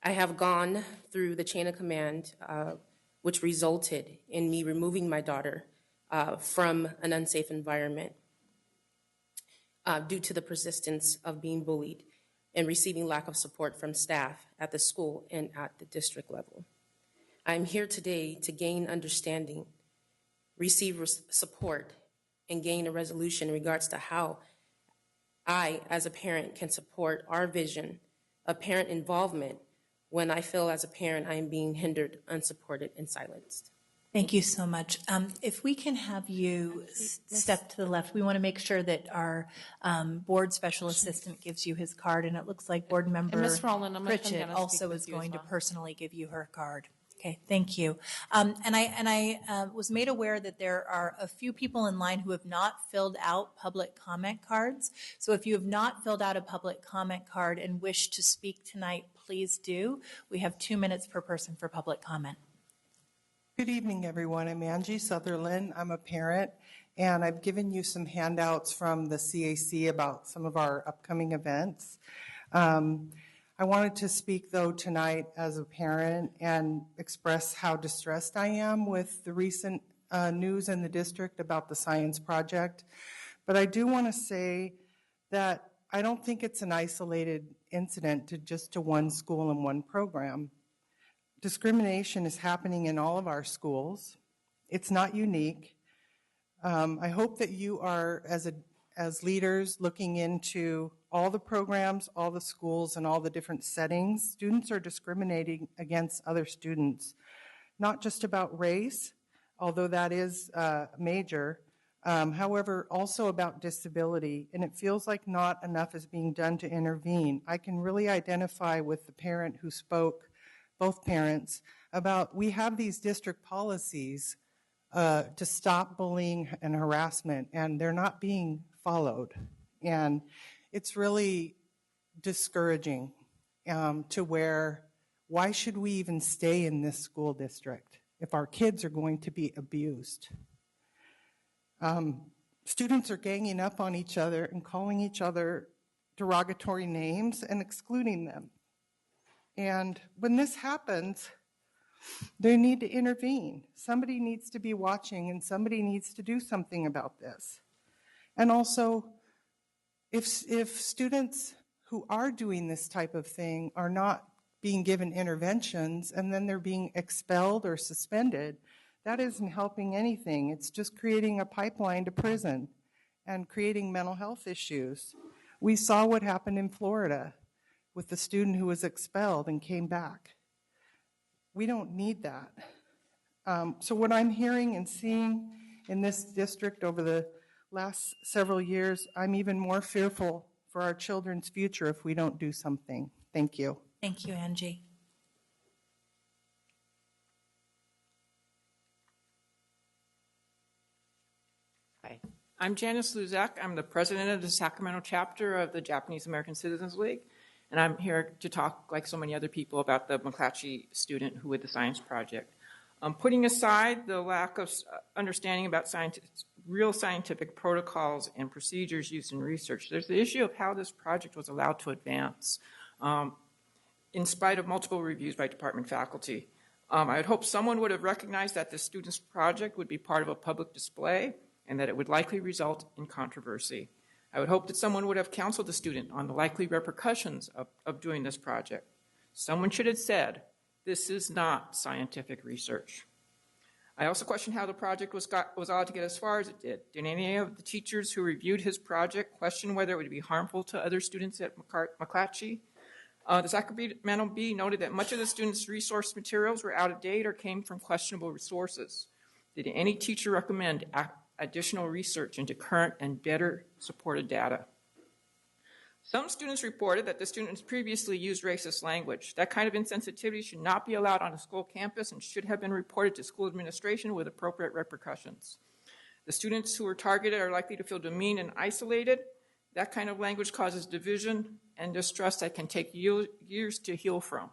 I have gone through the chain of command, which resulted in me removing my daughter from an unsafe environment due to the persistence of being bullied and receiving lack of support from staff at the school and at the district level. I'm here today to gain understanding, receive support, and gain a resolution in regards to how I, as a parent, can support our vision of parent involvement when I feel as a parent I am being hindered, unsupported, and silenced. Thank you so much. If we can have you step to the left, we want to make sure that our board special assistant gives you his card, and it looks like board member Ms. Rowland, I'm gonna come Pritchett down and also speak with is you as going to well. personally give you her card. Okay, thank you. And I was made aware that there are a few people in line who have not filled out public comment cards. So if you have not filled out a public comment card and wish to speak tonight, please do. We have 2 minutes per person for public comment. Good evening, everyone. I'm Angie Sutherland. I'm a parent, and I've given you some handouts from the CAC about some of our upcoming events. I wanted to speak, though, tonight as a parent and express how distressed I am with the recent news in the district about the science project. But I do want to say that I don't think it's an isolated incident to just to one school and one program. Discrimination is happening in all of our schools. It's not unique. I hope that you are, as leaders, looking into all the programs, all the schools, and all the different settings. Students are discriminating against other students, not just about race, although that is major, however, also about disability, and it feels like not enough is being done to intervene. I can really identify with the parent who spoke, both parents, about we have these district policies to stop bullying and harassment, and they're not being followed. And it's really discouraging to where, why should we even stay in this school district if our kids are going to be abused? Students are ganging up on each other and calling each other derogatory names and excluding them. And when this happens, they need to intervene. Somebody needs to be watching, and somebody needs to do something about this. And also, if students who are doing this type of thing are not being given interventions and then they're being expelled or suspended, that isn't helping anything. It's just creating a pipeline to prison and creating mental health issues. We saw what happened in Florida with the student who was expelled and came back. We don't need that. So what I'm hearing and seeing in this district over the last several years, I'm even more fearful for our children's future if we don't do something. Thank you. Thank you, Angie. Hi, I'm Janice Luzak. I'm the president of the Sacramento chapter of the Japanese American Citizens League, and I'm here to talk, like so many other people, about the McClatchy student who did the science project. Putting aside the lack of understanding about real scientific protocols and procedures used in research, there's the issue of how this project was allowed to advance in spite of multiple reviews by department faculty. I would hope someone would have recognized that this student's project would be part of a public display and that it would likely result in controversy. I would hope that someone would have counseled the student on the likely repercussions of doing this project. Someone should have said, this is not scientific research. I also question how the project was allowed to get as far as it did. Did any of the teachers who reviewed his project question whether it would be harmful to other students at McClatchy? The Sacramento Bee noted that much of the students' resource materials were out of date or came from questionable resources. Did any teacher recommend additional research into current and better supported data? Some students reported that the students previously used racist language. That kind of insensitivity should not be allowed on a school campus and should have been reported to school administration with appropriate repercussions. The students who were targeted are likely to feel demeaned and isolated. That kind of language causes division and distrust that can take years to heal from.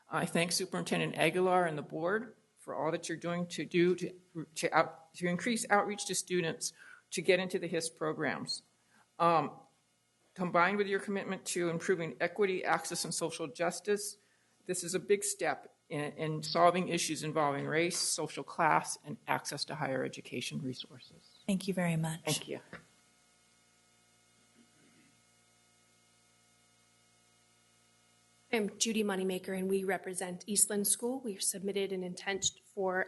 I thank Superintendent Aguilar and the board for all that you're doing to increase outreach to students to get into the HISP programs. Combined with your commitment to improving equity, access, and social justice, this is a big step in solving issues involving race, social class, and access to higher education resources. Thank you very much. Thank you. I'm Judy Moneymaker, and we represent Eastland School. We've submitted an intent for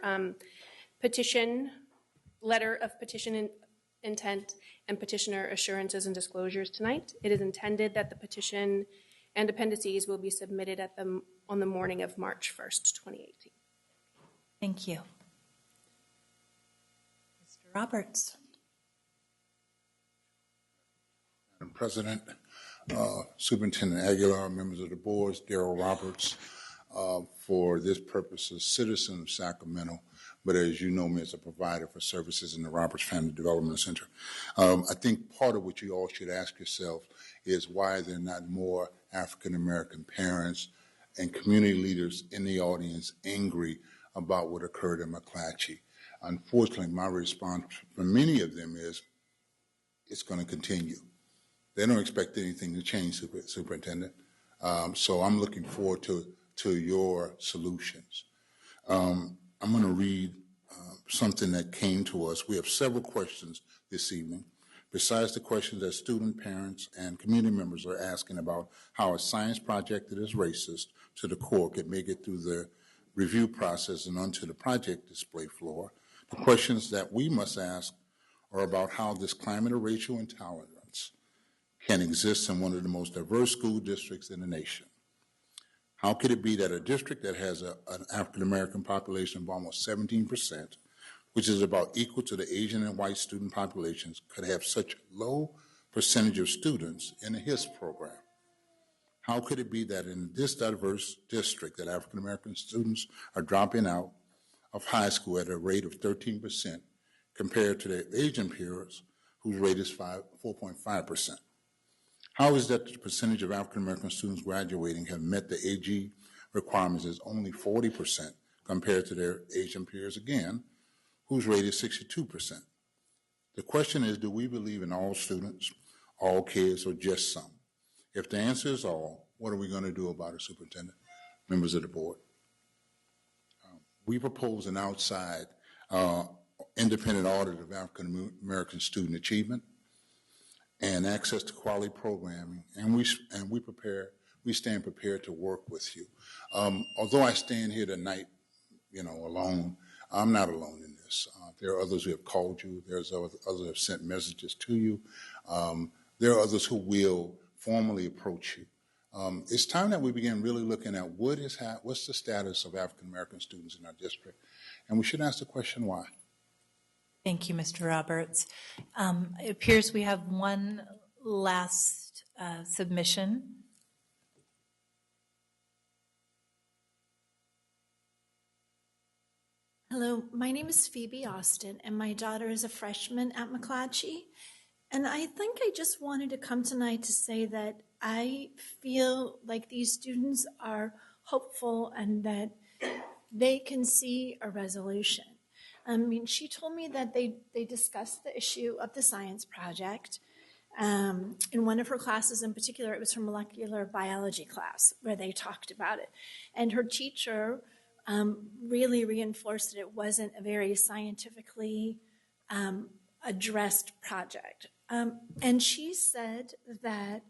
letter of petition intent and petitioner assurances and disclosures tonight. It is intended that the petition and appendices will be submitted on the morning of March 1st, 2018. Thank you. Roberts. Madam President, Superintendent Aguilar, members of the boards, Darrell Roberts, for this purpose, a citizen of Sacramento, but as you know me as a provider for services in the Roberts Family Development Center. I think part of what you all should ask yourself is why there are not more African American parents and community leaders in the audience angry about what occurred in McClatchy. Unfortunately, my response for many of them is it's going to continue. They don't expect anything to change, Superintendent. So I'm looking forward to your solutions. I'm going to read something that came to us. We have several questions this evening. Besides the questions that student, parents, and community members are asking about how a science project that is racist to the core could make it through the review process and onto the project display floor, the questions that we must ask are about how this climate of racial intolerance can exist in one of the most diverse school districts in the nation. How could it be that a district that has an African-American population of almost 17%, which is about equal to the Asian and white student populations, could have such low percentage of students in the HIS program? How could it be that in this diverse district that African-American students are dropping out of high school at a rate of 13% compared to their Asian peers whose rate is 4.5%? How is that the percentage of African-American students graduating have met the AG requirements is only 40% compared to their Asian peers again, whose rate is 62%? The question is, do we believe in all students, all kids, or just some? If the answer is all, what are we going to do about it, Superintendent, members of the board? We propose an outside independent audit of African-American student achievement and access to quality programming, and we stand prepared to work with you. Although I stand here tonight, alone, I'm not alone in this. There are others who have called you. There's others who have sent messages to you. There are others who will formally approach you. It's time that we begin really looking at what's the status of African American students in our district, and we should ask the question why. Thank you, Mr. Roberts. It appears we have one last submission. Hello, my name is Phoebe Austin, and my daughter is a freshman at McClatchy. And I think I just wanted to come tonight to say that I feel like these students are hopeful and that they can see a resolution. I mean, she told me that they discussed the issue of the science project. In one of her classes in particular, it was her molecular biology class where they talked about it. And her teacher really reinforced that it wasn't a very scientifically addressed project. And she said that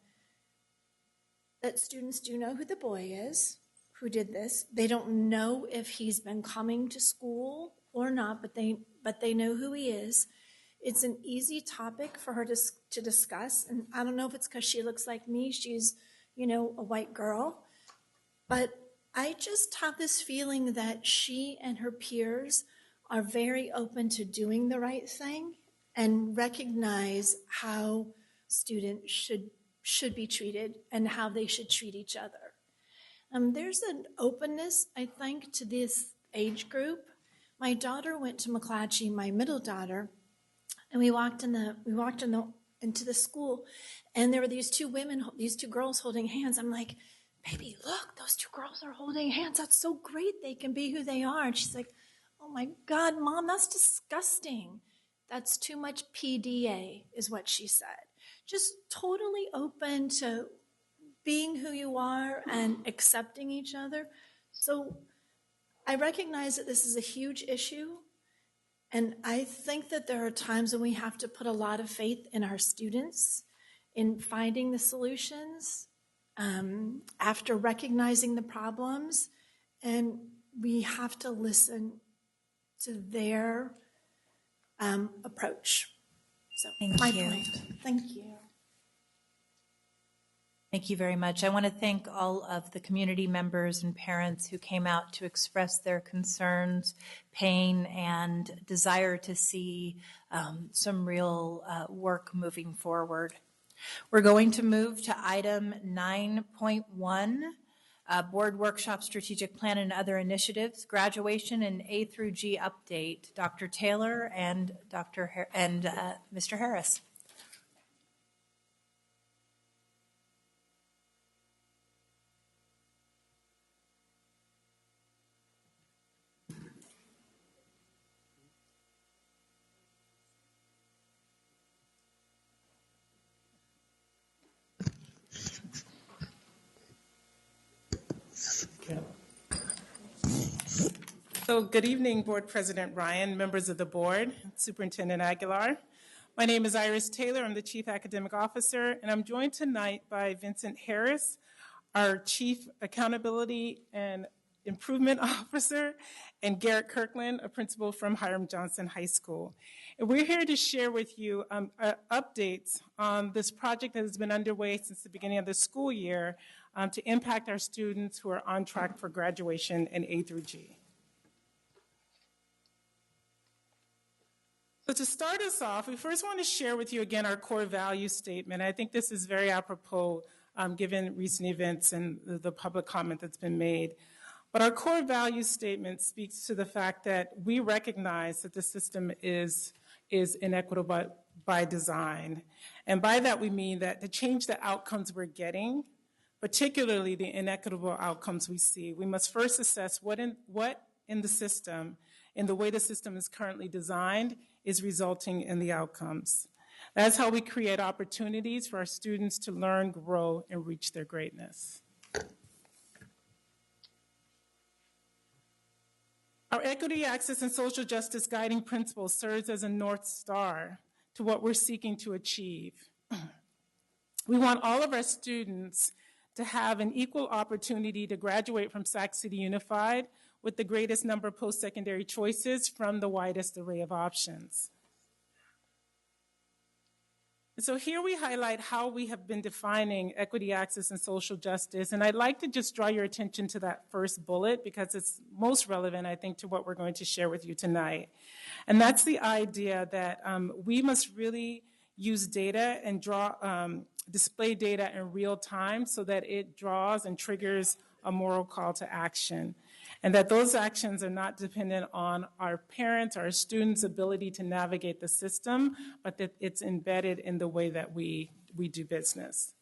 students do know who the boy is who did this. They don't know if he's been coming to school or not, but they know who he is. It's an easy topic for her to discuss, and I don't know if it's because she looks like me. She's, a white girl, but I just have this feeling that she and her peers are very open to doing the right thing and recognize how students should be treated and how they should treat each other. There's an openness, I think, to this age group. My daughter went to McClatchy, my middle daughter, and we walked into the school, and there were these two girls holding hands. I'm like, baby, look, those two girls are holding hands. That's so great. They can be who they are. And she's like, oh my God, Mom, that's disgusting. That's too much PDA, is what she said. Just totally open to being who you are and accepting each other. So I recognize that this is a huge issue, and I think that there are times when we have to put a lot of faith in our students in finding the solutions after recognizing the problems, and we have to listen to their approach. So Thank my you. point. Thank you. Thank you very much. I want to thank all of the community members and parents who came out to express their concerns, pain, and desire to see some real work moving forward. We're going to move to item 9.1, Board Workshop Strategic Plan and Other Initiatives, Graduation and A through G Update. Dr. Taylor and Mr. Harris. So good evening, Board President Ryan, members of the board, Superintendent Aguilar. My name is Iris Taylor. I'm the Chief Academic Officer, and I'm joined tonight by Vincent Harris, our Chief Accountability and Improvement Officer, and Garrett Kirkland, a principal from Hiram Johnson High School. And we're here to share with you updates on this project that has been underway since the beginning of the school year to impact our students who are on track for graduation in A through G. So to start us off, we first want to share with you again our core value statement. I think this is very apropos given recent events and the public comment that's been made. But our core value statement speaks to the fact that we recognize that the system is inequitable by design. And by that we mean that to change the outcomes we're getting, particularly the inequitable outcomes we see, we must first assess what in the system, in the way the system is currently designed, is resulting in the outcomes. That's how we create opportunities for our students to learn, grow, and reach their greatness. Our equity, access, and social justice guiding principle serves as a North Star to what we're seeking to achieve. We want all of our students to have an equal opportunity to graduate from Sac City Unified with the greatest number of post-secondary choices from the widest array of options. So here we highlight how we have been defining equity, access, and social justice. And I'd like to just draw your attention to that first bullet because it's most relevant, I think, to what we're going to share with you tonight. And that's the idea that we must really use data and display data in real time so that it draws and triggers a moral call to action. And that those actions are not dependent on our parents, our students' ability to navigate the system, but that it's embedded in the way that we do business.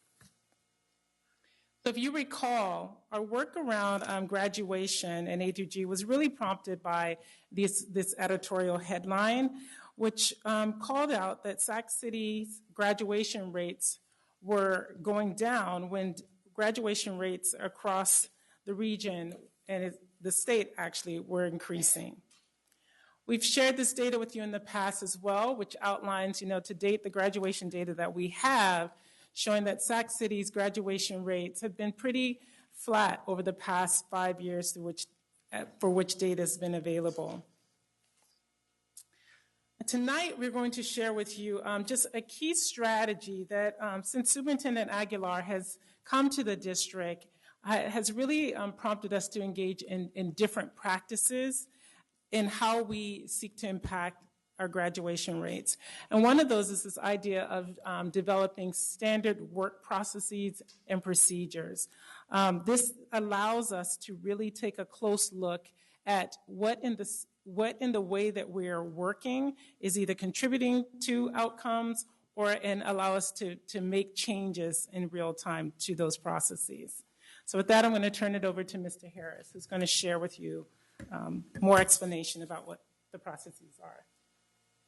So if you recall, our work around graduation and A through G was really prompted by this editorial headline, which called out that Sac City's graduation rates were going down when graduation rates across the region and the state actually were increasing. We've shared this data with you in the past as well, which outlines, to date, the graduation data that we have, showing that Sac City's graduation rates have been pretty flat over the past 5 years for which data has been available. Tonight, we're going to share with you just a key strategy that since Superintendent Aguilar has come to the district, has really prompted us to engage in different practices in how we seek to impact our graduation rates. And one of those is this idea of developing standard work processes and procedures. This allows us to really take a close look at what in the way that we're working is either contributing to outcomes and allow us to make changes in real time to those processes. So with that, I'm going to turn it over to Mr. Harris, who's going to share with you more explanation about what the processes are.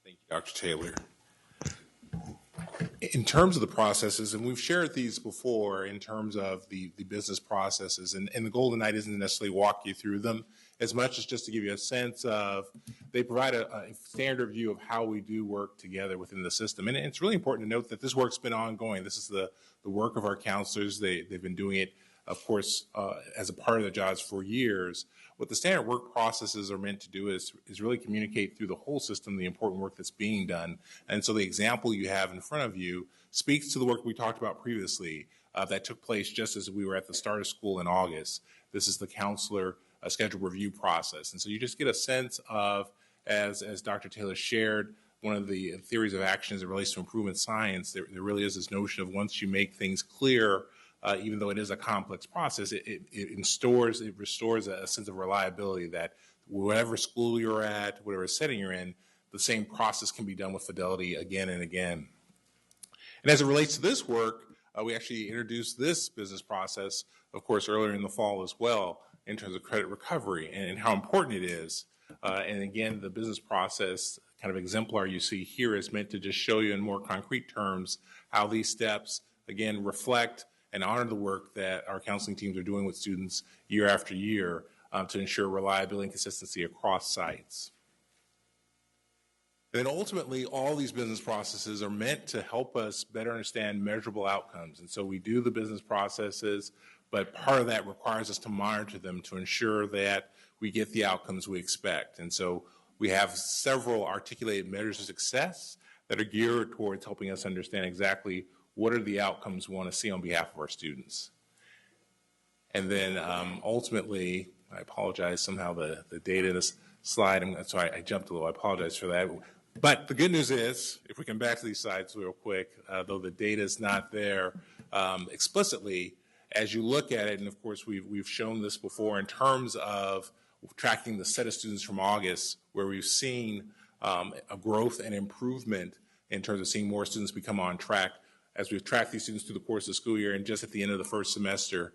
Thank you, Dr. Taylor. In terms of the processes, and we've shared these before in terms of the business processes, and the goal tonight isn't necessarily walk you through them as much as just to give you a sense of, they provide a standard view of how we do work together within the system. And it's really important to note that this work's been ongoing. This is the work of our counselors. They've been doing it of course, as a part of the jobs for years. What the standard work processes are meant to do is really communicate through the whole system the important work that's being done. And so the example you have in front of you speaks to the work we talked about previously that took place just as we were at the start of school in August. This is the counselor schedule review process. And so you just get a sense of, as Dr. Taylor shared, one of the theories of action as it relates to improvement science, there really is this notion of once you make things clear, even though it is a complex process, it restores a sense of reliability that whatever school you're at, whatever setting you're in, the same process can be done with fidelity again and again. And as it relates to this work, we actually introduced this business process, of course, earlier in the fall as well, in terms of credit recovery and how important it is. And again, the business process kind of exemplar you see here is meant to just show you in more concrete terms how these steps, again, reflect and honor the work that our counseling teams are doing with students year after year to ensure reliability and consistency across sites. And then ultimately, all these business processes are meant to help us better understand measurable outcomes. And so we do the business processes, but part of that requires us to monitor them to ensure that we get the outcomes we expect. And so we have several articulated measures of success that are geared towards helping us understand exactly what are the outcomes we want to see on behalf of our students. And then ultimately, I apologize, somehow the data in this slide, so I jumped a little, I apologize for that. But the good news is, if we come back to these slides real quick, though the data is not there explicitly, as you look at it, and of course we've shown this before in terms of tracking the set of students from August, where we've seen a growth and improvement in terms of seeing more students become on track. As we've tracked these students through the course of the school year and just at the end of the first semester,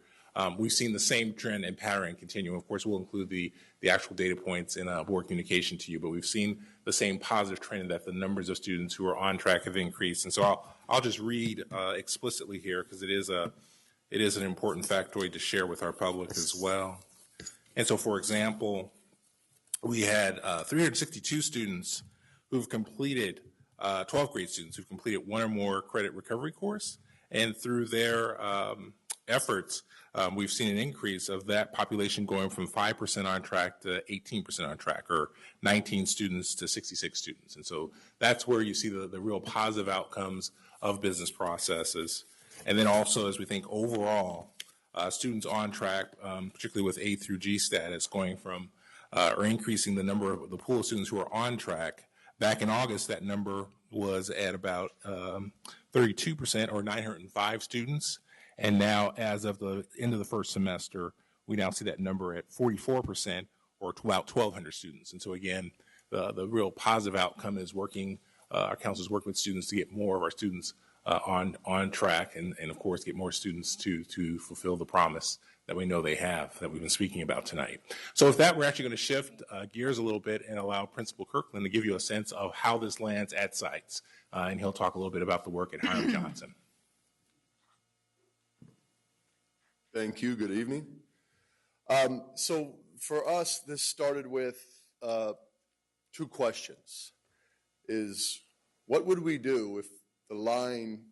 we've seen the same trend and pattern continue. Of course, we'll include the actual data points in board communication to you, but we've seen the same positive trend that the numbers of students who are on track have increased. And so I'll just read explicitly here because it is an important factoid to share with our public as well. And so, for example, we had 362 students who've completed, 12th grade students who've completed one or more credit recovery course. And through their efforts, we've seen an increase of that population going from 5% on track to 18% on track, or 19 students to 66 students. And so that's where you see the real positive outcomes of business processes. And then also, as we think overall, students on track, particularly with A through G status, going from or increasing the number of the pool of students who are on track. Back in August, that number was at about 32%, or 905 students. And now, as of the end of the first semester, we now see that number at 44%, or about 1,200 students. And so again, the real positive outcome is working, our counselors working with students to get more of our students on track, and of course get more students to fulfill the promise that we know they have, that we've been speaking about tonight. So with that, we're actually going to shift gears a little bit and allow Principal Kirkland to give you a sense of how this lands at sites. And he'll talk a little bit about the work at Hiram Johnson. Thank you. Good evening. So for us, this started with two questions. What would we do if the line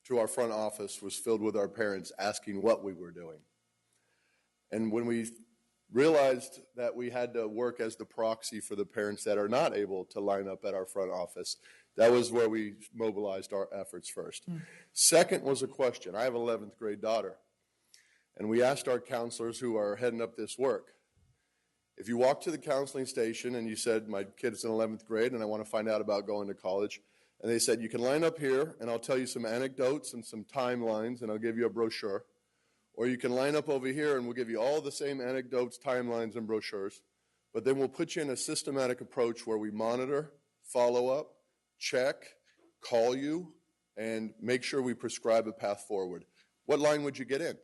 to our front office was filled with our parents asking what we were doing? And when we realized that we had to work as the proxy for the parents that are not able to line up at our front office, that was where we mobilized our efforts first. Second was a question. I have an 11th grade daughter. And we asked our counselors who are heading up this work, if you walk to the counseling station and you said, my kid's in 11th grade and I want to find out about going to college, and they said, you can line up here and I'll tell you some anecdotes and some timelines and I'll give you a brochure. Or you can line up over here and we'll give you all the same anecdotes, timelines, and brochures. But then we'll put you in a systematic approach where we monitor, follow up, check, call you, and make sure we prescribe a path forward. What line would you get in?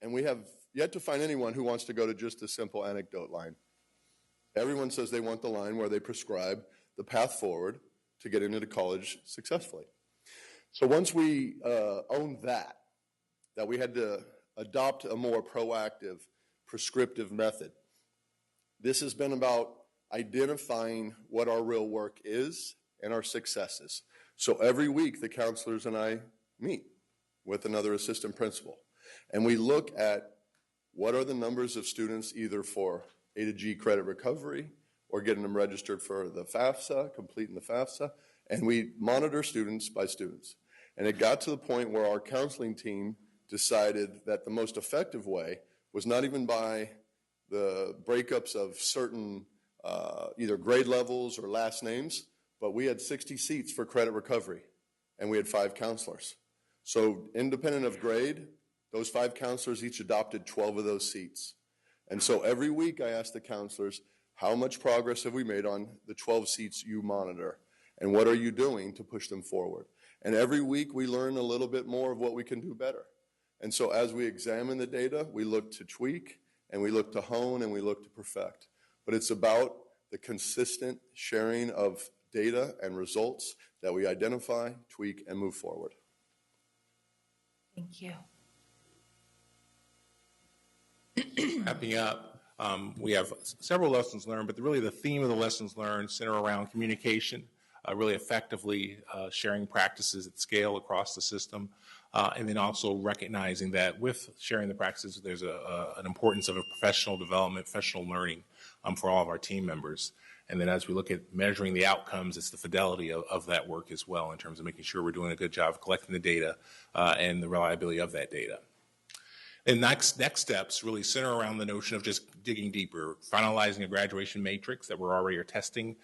And we have yet to find anyone who wants to go to just a simple anecdote line. Everyone says they want the line where they prescribe the path forward to get into college successfully. So once we owned that we had to adopt a more proactive, prescriptive method. This has been about identifying what our real work is and our successes. So every week the counselors and I meet with another assistant principal. And we look at what are the numbers of students either for A to G credit recovery or getting them registered for the FAFSA, completing the FAFSA, and we monitor students by students. And it got to the point where our counseling team decided that the most effective way was not even by the breakups of certain either grade levels or last names, but we had 60 seats for credit recovery, and we had 5 counselors. So independent of grade, those 5 counselors each adopted 12 of those seats. And so every week I asked the counselors, how much progress have we made on the 12 seats you monitor? And what are you doing to push them forward? And every week we learn a little bit more of what we can do better. And so as we examine the data, we look to tweak, and we look to hone, and we look to perfect. But it's about the consistent sharing of data and results that we identify, tweak, and move forward. Thank you. Wrapping up, we have several lessons learned, but really the theme of the lessons learned center around communication, really effectively sharing practices at scale across the system, and then also recognizing that with sharing the practices, there's an importance of a professional development, professional learning for all of our team members. And then as we look at measuring the outcomes, it's the fidelity of that work as well in terms of making sure we're doing a good job of collecting the data and the reliability of that data. And next steps really center around the notion of just digging deeper, finalizing a graduation matrix that we're already testing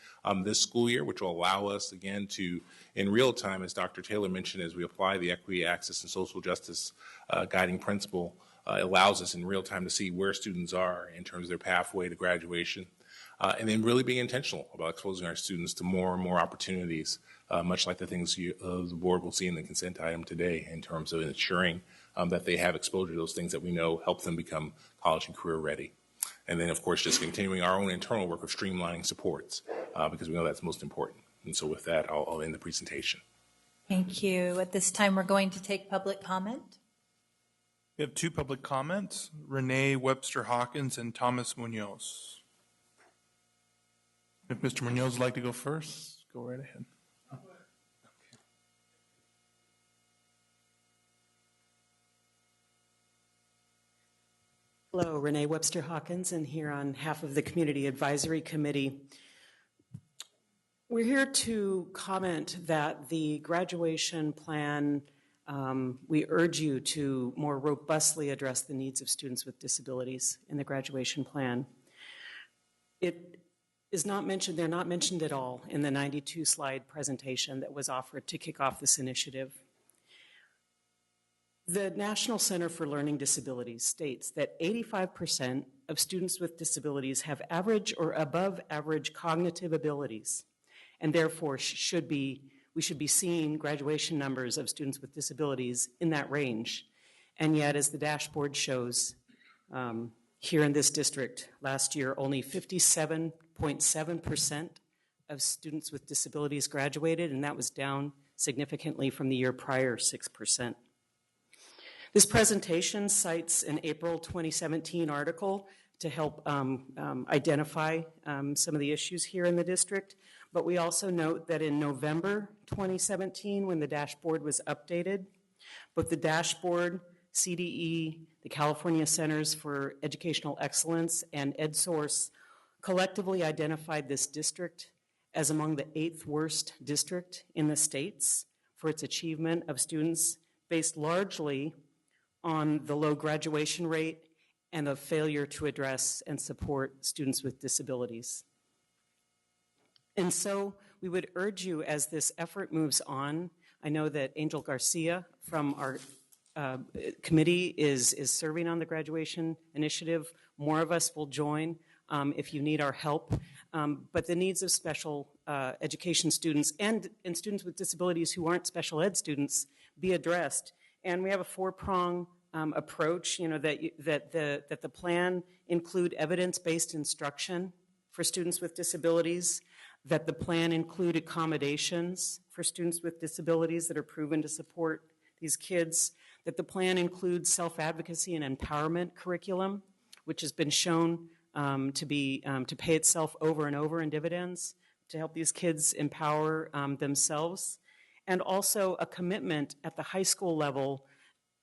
this school year, which will allow us, again, to, in real time, as Dr. Taylor mentioned, as we apply the equity, access, and social justice guiding principle, it allows us in real time to see where students are in terms of their pathway to graduation, and then really being intentional about exposing our students to more and more opportunities, much like the things the board will see in the consent item today in terms of ensuring that they have exposure to those things that we know help them become college and career ready. And then, of course, just continuing our own internal work of streamlining supports because we know that's most important. And so with that, I'll end the presentation. Thank you. At this time, we're going to take public comment. We have 2 public comments, Renee, Webster, Hawkins, and Thomas Munoz. If Mr. Munoz would like to go first, go right ahead. Hello, Renee Webster Hawkins, and here on behalf of the Community Advisory Committee. We're here to comment that the graduation plan, we urge you to more robustly address the needs of students with disabilities in the graduation plan. It is not mentioned, they're not mentioned at all in the 92-slide presentation that was offered to kick off this initiative. The National Center for Learning Disabilities states that 85% of students with disabilities have average or above average cognitive abilities, and therefore we should be seeing graduation numbers of students with disabilities in that range. And yet, as the dashboard shows, here in this district, last year only 57.7% of students with disabilities graduated, and that was down significantly from the year prior, 6%. This presentation cites an April 2017 article to help identify some of the issues here in the district, but we also note that in November 2017, when the dashboard was updated, both the dashboard, CDE, the California Centers for Educational Excellence, and EdSource collectively identified this district as among the 8th worst district in the states for its achievement of students based largely on the low graduation rate and the failure to address and support students with disabilities. And so we would urge you, as this effort moves on, I know that Angel Garcia from our committee is serving on the graduation initiative. More of us will join if you need our help. But the needs of special education students and students with disabilities who aren't special ed students be addressed. And we have a 4-prong approach, that the plan include evidence-based instruction for students with disabilities, that the plan include accommodations for students with disabilities that are proven to support these kids, that the plan includes self-advocacy and empowerment curriculum, which has been shown to pay itself over and over in dividends to help these kids empower themselves, and also a commitment at the high school level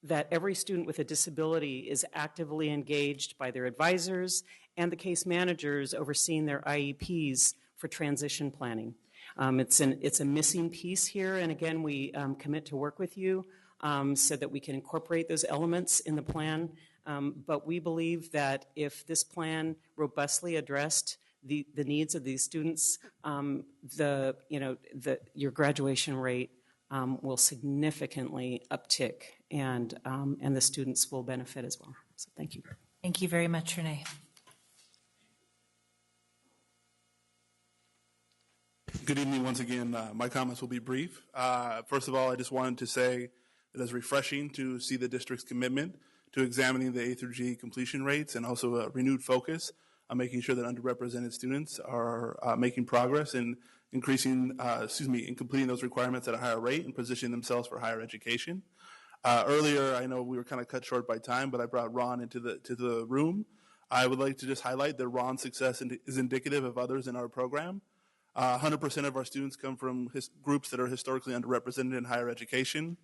that every student with a disability is actively engaged by their advisors and the case managers overseeing their IEPs for transition planning. It's a missing piece here, and again, we commit to work with you so that we can incorporate those elements in the plan. But we believe that if this plan robustly addressed the needs of these students, your graduation rate will significantly uptick, and the students will benefit as well. So thank you. Thank you very much, Renee. Good evening once again. My comments will be brief. First of all, I just wanted to say that it's refreshing to see the district's commitment to examining the A through G completion rates and also a renewed focus on making sure that underrepresented students are making progress in in completing those requirements at a higher rate and positioning themselves for higher education. Earlier, I know we were kind of cut short by time, but I brought Ron into the room. I would like to just highlight that Ron's success is indicative of others in our program. 100% of our students come from groups that are historically underrepresented in higher education.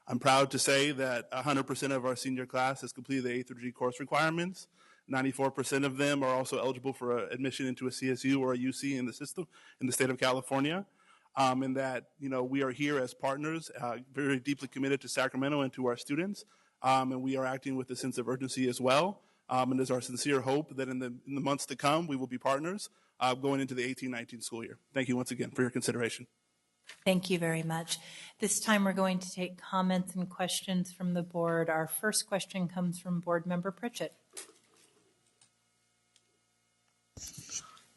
I'm proud to say that 100% of our senior class has completed the A through G course requirements. 94% of them are also eligible for admission into a CSU or a UC in the system in the state of California. And that, we are here as partners, very deeply committed to Sacramento and to our students. And we are acting with a sense of urgency as well. And it's our sincere hope that in the months to come, we will be partners going into the 18-19 school year. Thank you once again for your consideration. Thank you very much. This time we're going to take comments and questions from the board. Our first question comes from Board Member Pritchett.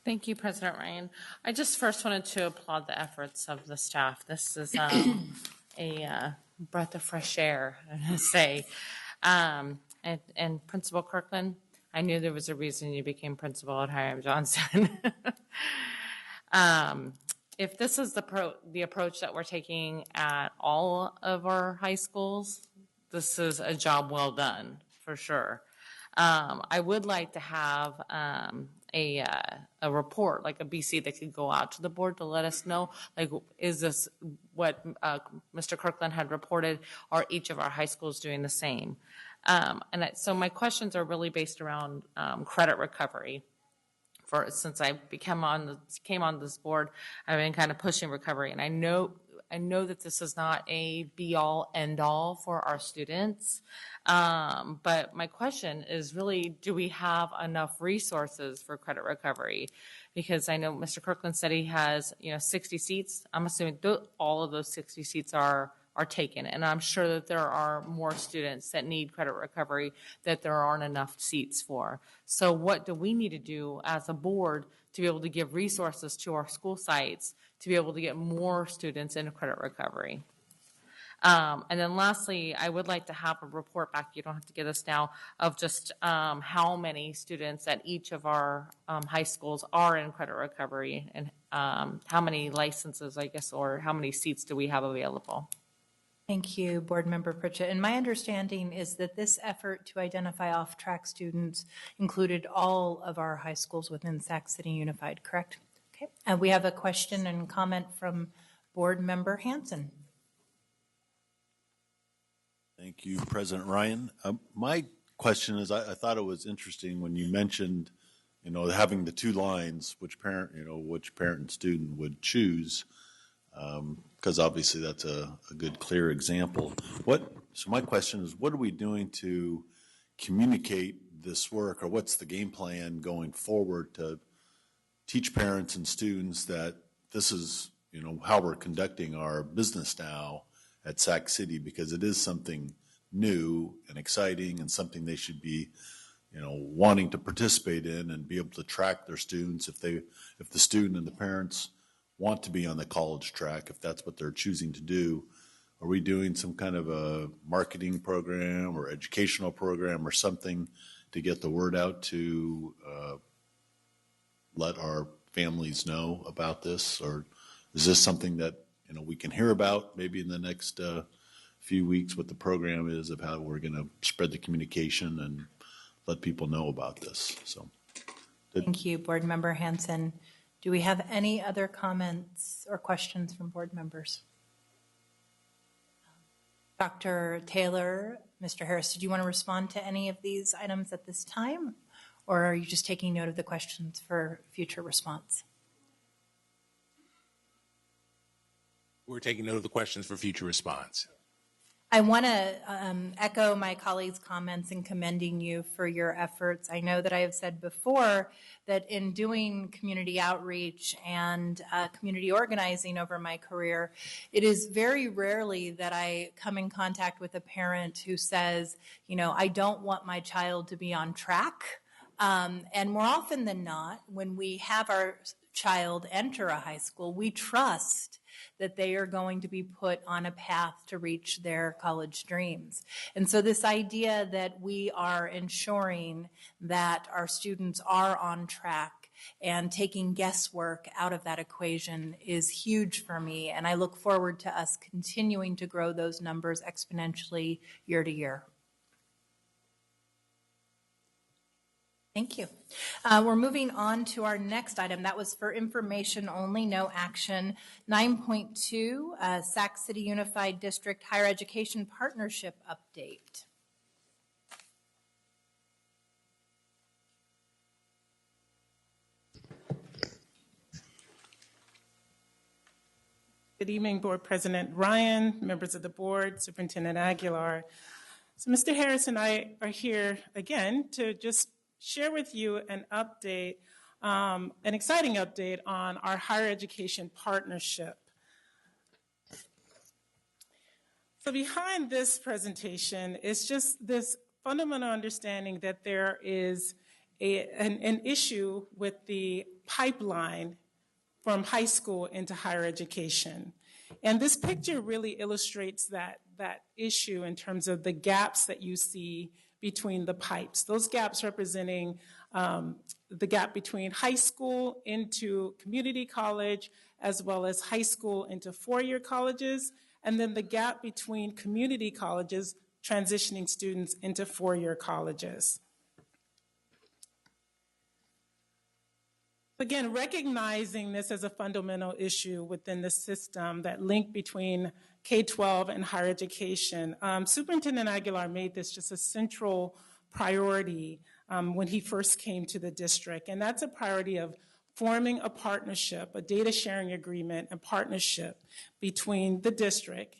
Thank you, President Ryan. I just first wanted to applaud the efforts of the staff. This is a breath of fresh air, I'm going to say. And Principal Kirkland, I knew there was a reason you became principal at Hiram Johnson. If this is the approach that we're taking at all of our high schools, this is a job well done, for sure. I would like to have a report, like a BC, that could go out to the board to let us know, like, is this what Mr. Kirkland had reported? Are each of our high schools doing the same? So my questions are really based around credit recovery. Since I came on this board, I've been kind of pushing recovery, and I know that this is not a be-all, end-all for our students. But my question is really, do we have enough resources for credit recovery? Because I know Mr. Kirkland said he has 60 seats. I'm assuming all of those 60 seats are taken, and I'm sure that there are more students that need credit recovery that there aren't enough seats for. So what do we need to do as a board to be able to give resources to our school sites to be able to get more students into credit recovery? And then lastly, I would like to have a report back, you don't have to get us now, of just how many students at each of our high schools are in credit recovery, and how many licenses, I guess, or how many seats do we have available? Thank you, Board Member Pritchett. And my understanding is that this effort to identify off-track students included all of our high schools within Sac City Unified, correct? Okay. And we have a question and comment from Board Member Hanson. Thank you, President Ryan. My question is, I thought it was interesting when you mentioned, having the two lines, which parent and student would choose, because obviously that's a good, clear example. So my question is, what are we doing to communicate this work, or what's the game plan going forward to teach parents and students that this is, how we're conducting our business now at Sac City, because it is something new and exciting and something they should be, wanting to participate in and be able to track their students if the student and the parents want to be on the college track, if that's what they're choosing to do. Are we doing some kind of a marketing program or educational program or something to get the word out to let our families know about this? Or is this something that we can hear about maybe in the next few weeks, what the program is of how we're going to spread the communication and let people know about this? So, thank you, Board Member Hanson. Do we have any other comments or questions from board members? Dr. Taylor, Mr. Harris, did you want to respond to any of these items at this time? Or are you just taking note of the questions for future response? We're taking note of the questions for future response. I want to echo my colleagues' comments in commending you for your efforts. I know that I have said before that in doing community outreach and community organizing over my career, it is very rarely that I come in contact with a parent who says, you know, I don't want my child to be on track. And more often than not, when we have our child enter a high school, we trust that they are going to be put on a path to reach their college dreams. And so this idea that we are ensuring that our students are on track and taking guesswork out of that equation is huge for me. And I look forward to us continuing to grow those numbers exponentially year to year. Thank you. We're moving on to our next item. That was for information only, no action. 9.2, Sac City Unified District Higher Education Partnership Update. Good evening, Board President Ryan, members of the board, Superintendent Aguilar. So Mr. Harris and I are here again to just share with you an update, an exciting update on our higher education partnership. So behind this presentation is just this fundamental understanding that there is an issue with the pipeline from high school into higher education. And this picture really illustrates that issue in terms of the gaps that you see between the pipes. Those gaps representing the gap between high school into community college, as well as high school into four-year colleges, and then the gap between community colleges transitioning students into four-year colleges. Again, recognizing this as a fundamental issue within the system, that link between K-12 and higher education, Superintendent Aguilar made this just a central priority when he first came to the district. And that's a priority of forming a partnership, a data sharing agreement and partnership between the district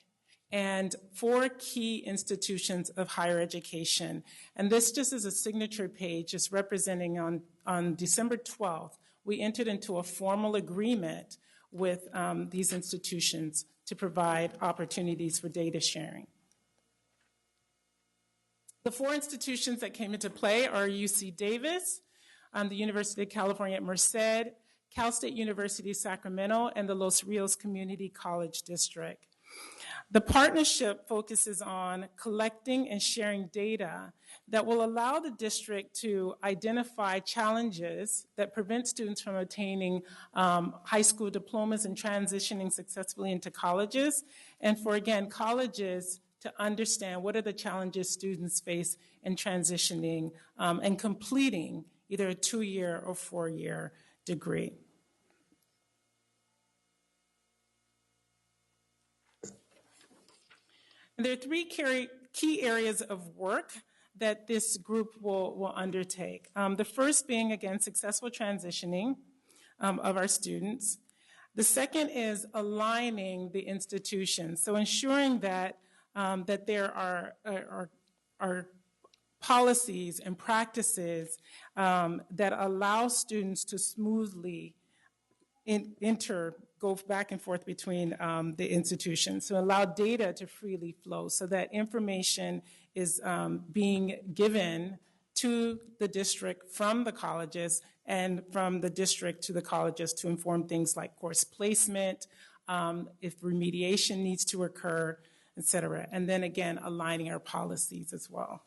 and 4 key institutions of higher education. And this just is a signature page, just representing on December 12th, we entered into a formal agreement with these institutions to provide opportunities for data sharing. The 4 institutions that came into play are UC Davis, the University of California at Merced, Cal State University Sacramento, and the Los Rios Community College District. The partnership focuses on collecting and sharing data that will allow the district to identify challenges that prevent students from obtaining high school diplomas and transitioning successfully into colleges, and for, again, colleges to understand what are the challenges students face in transitioning and completing either a 2-year or 4-year degree. And there are 3 key areas of work that this group will undertake. The first being, again, successful transitioning of our students. The second is aligning the institutions, so ensuring that that there are policies and practices that allow students to smoothly go back and forth between the institutions, so allow data to freely flow so that information is being given to the district from the colleges and from the district to the colleges to inform things like course placement, if remediation needs to occur, et cetera. And then again, aligning our policies as well.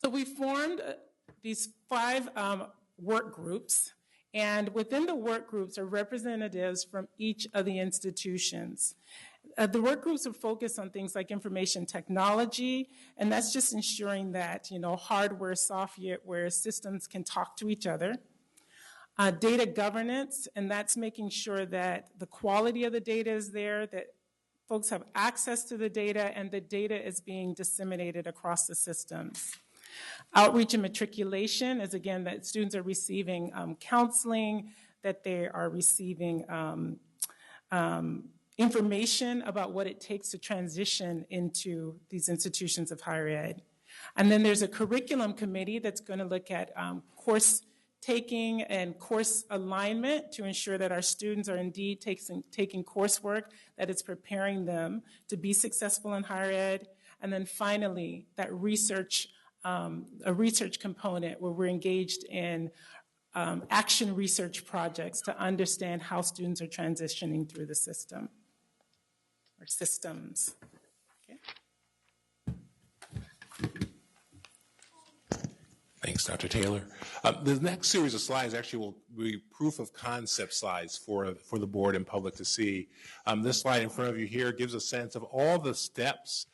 So we formed these 5 work groups, and within the work groups are representatives from each of the institutions. The work groups are focused on things like information technology, and that's just ensuring that, you know, hardware, software systems can talk to each other. Data governance, and that's making sure that the quality of the data is there, that folks have access to the data, and the data is being disseminated across the systems. Outreach and matriculation is, again, that students are receiving counseling, that they are receiving information about what it takes to transition into these institutions of higher ed. And then there's a curriculum committee that's going to look at course taking and course alignment to ensure that our students are indeed taking coursework that is preparing them to be successful in higher ed. And then finally, that research, a research component where we're engaged in action research projects to understand how students are transitioning through the system or systems. Okay. Thanks, Dr. Taylor. The next series of slides actually will be proof of concept slides for the board and public to see. This slide in front of you here gives a sense of all the steps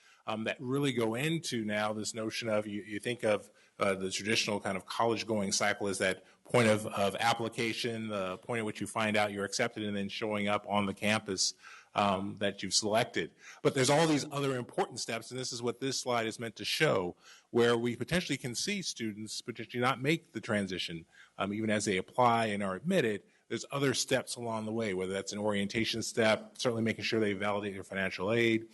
that really go into now this notion of, you think of the traditional kind of college-going cycle as that point of application, the point at which you find out you're accepted and then showing up on the campus that you've selected. But there's all these other important steps, and this is what this slide is meant to show, where we potentially can see students potentially not make the transition, even as they apply and are admitted. There's other steps along the way, whether that's an orientation step, certainly making sure they validate their financial aid,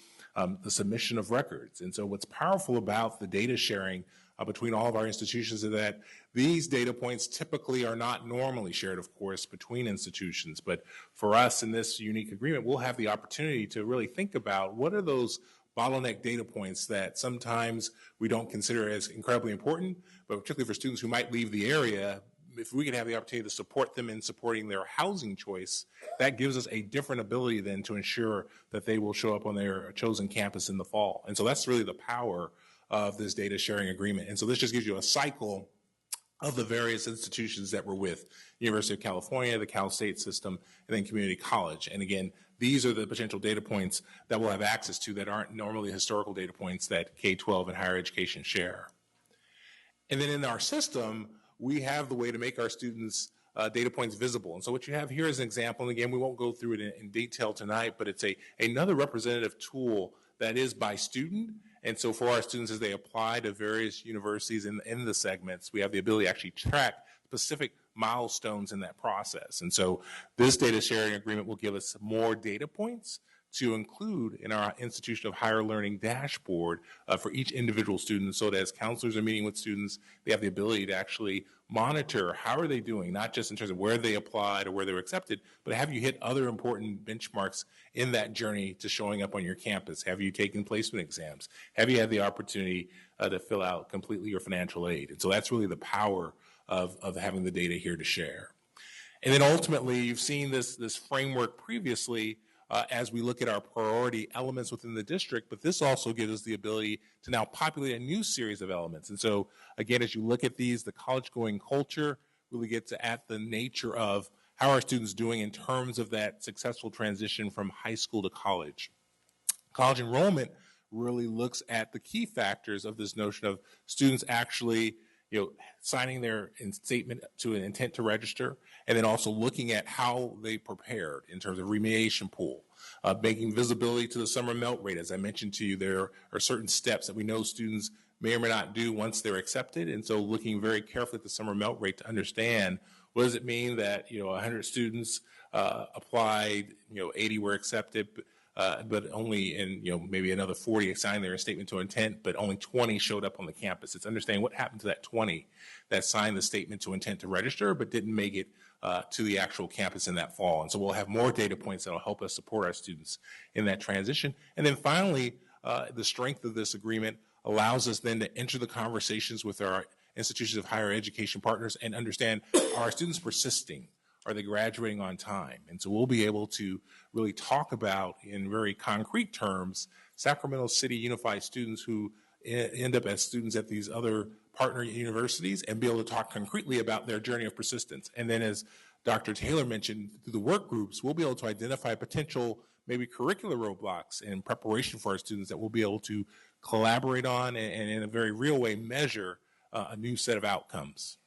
the submission of records. And so what's powerful about the data sharing between all of our institutions is that these data points typically are not normally shared, of course, between institutions. But for us in this unique agreement, we'll have the opportunity to really think about what are those bottleneck data points that sometimes we don't consider as incredibly important, but particularly for students who might leave the area. If we can have the opportunity to support them in supporting their housing choice, that gives us a different ability then to ensure that they will show up on their chosen campus in the fall. And so that's really the power of this data sharing agreement. And so this just gives you a cycle of the various institutions that we're with: University of California, the Cal State system, and then community college. And again, these are the potential data points that we'll have access to that aren't normally historical data points that K-12 and higher education share. And then in our system, we have the way to make our students' data points visible. And so what you have here is an example, and again, we won't go through it in detail tonight, but it's another representative tool that is by student. And so for our students, as they apply to various universities in the segments, we have the ability to actually track specific milestones in that process. And so this data sharing agreement will give us more data points to include in our institution of higher learning dashboard for each individual student, so that as counselors are meeting with students, they have the ability to actually monitor how are they doing, not just in terms of where they applied or where they were accepted, but have you hit other important benchmarks in that journey to showing up on your campus? Have you taken placement exams? Have you had the opportunity to fill out completely your financial aid? And so that's really the power of having the data here to share. And then ultimately, you've seen this framework previously as we look at our priority elements within the district, but this also gives us the ability to now populate a new series of elements. And so again, as you look at these, the college-going culture really gets at the nature of how are students doing in terms of that successful transition from high school to college. College enrollment really looks at the key factors of this notion of students actually signing their statement to an intent to register, and then also looking at how they prepared in terms of remediation pool, making visibility to the summer melt rate. As I mentioned to you, there are certain steps that we know students may or may not do once they're accepted, and so looking very carefully at the summer melt rate to understand what does it mean that 100 students applied, 80 were accepted, but only in maybe another 40 signed their statement to intent, but only 20 showed up on the campus. It's understanding what happened to that 20 that signed the statement to intent to register but didn't make it to the actual campus in that fall. And so we'll have more data points that will help us support our students in that transition. And then finally, the strength of this agreement allows us then to enter the conversations with our institutions of higher education partners and understand, are our students persisting? Are they graduating on time? And so we'll be able to really talk about, in very concrete terms, Sacramento City Unified students who end up as students at these other partner universities and be able to talk concretely about their journey of persistence. And then, as Dr. Taylor mentioned, through the work groups, we'll be able to identify potential maybe curricular roadblocks in preparation for our students that we'll be able to collaborate on and in a very real way measure a new set of outcomes.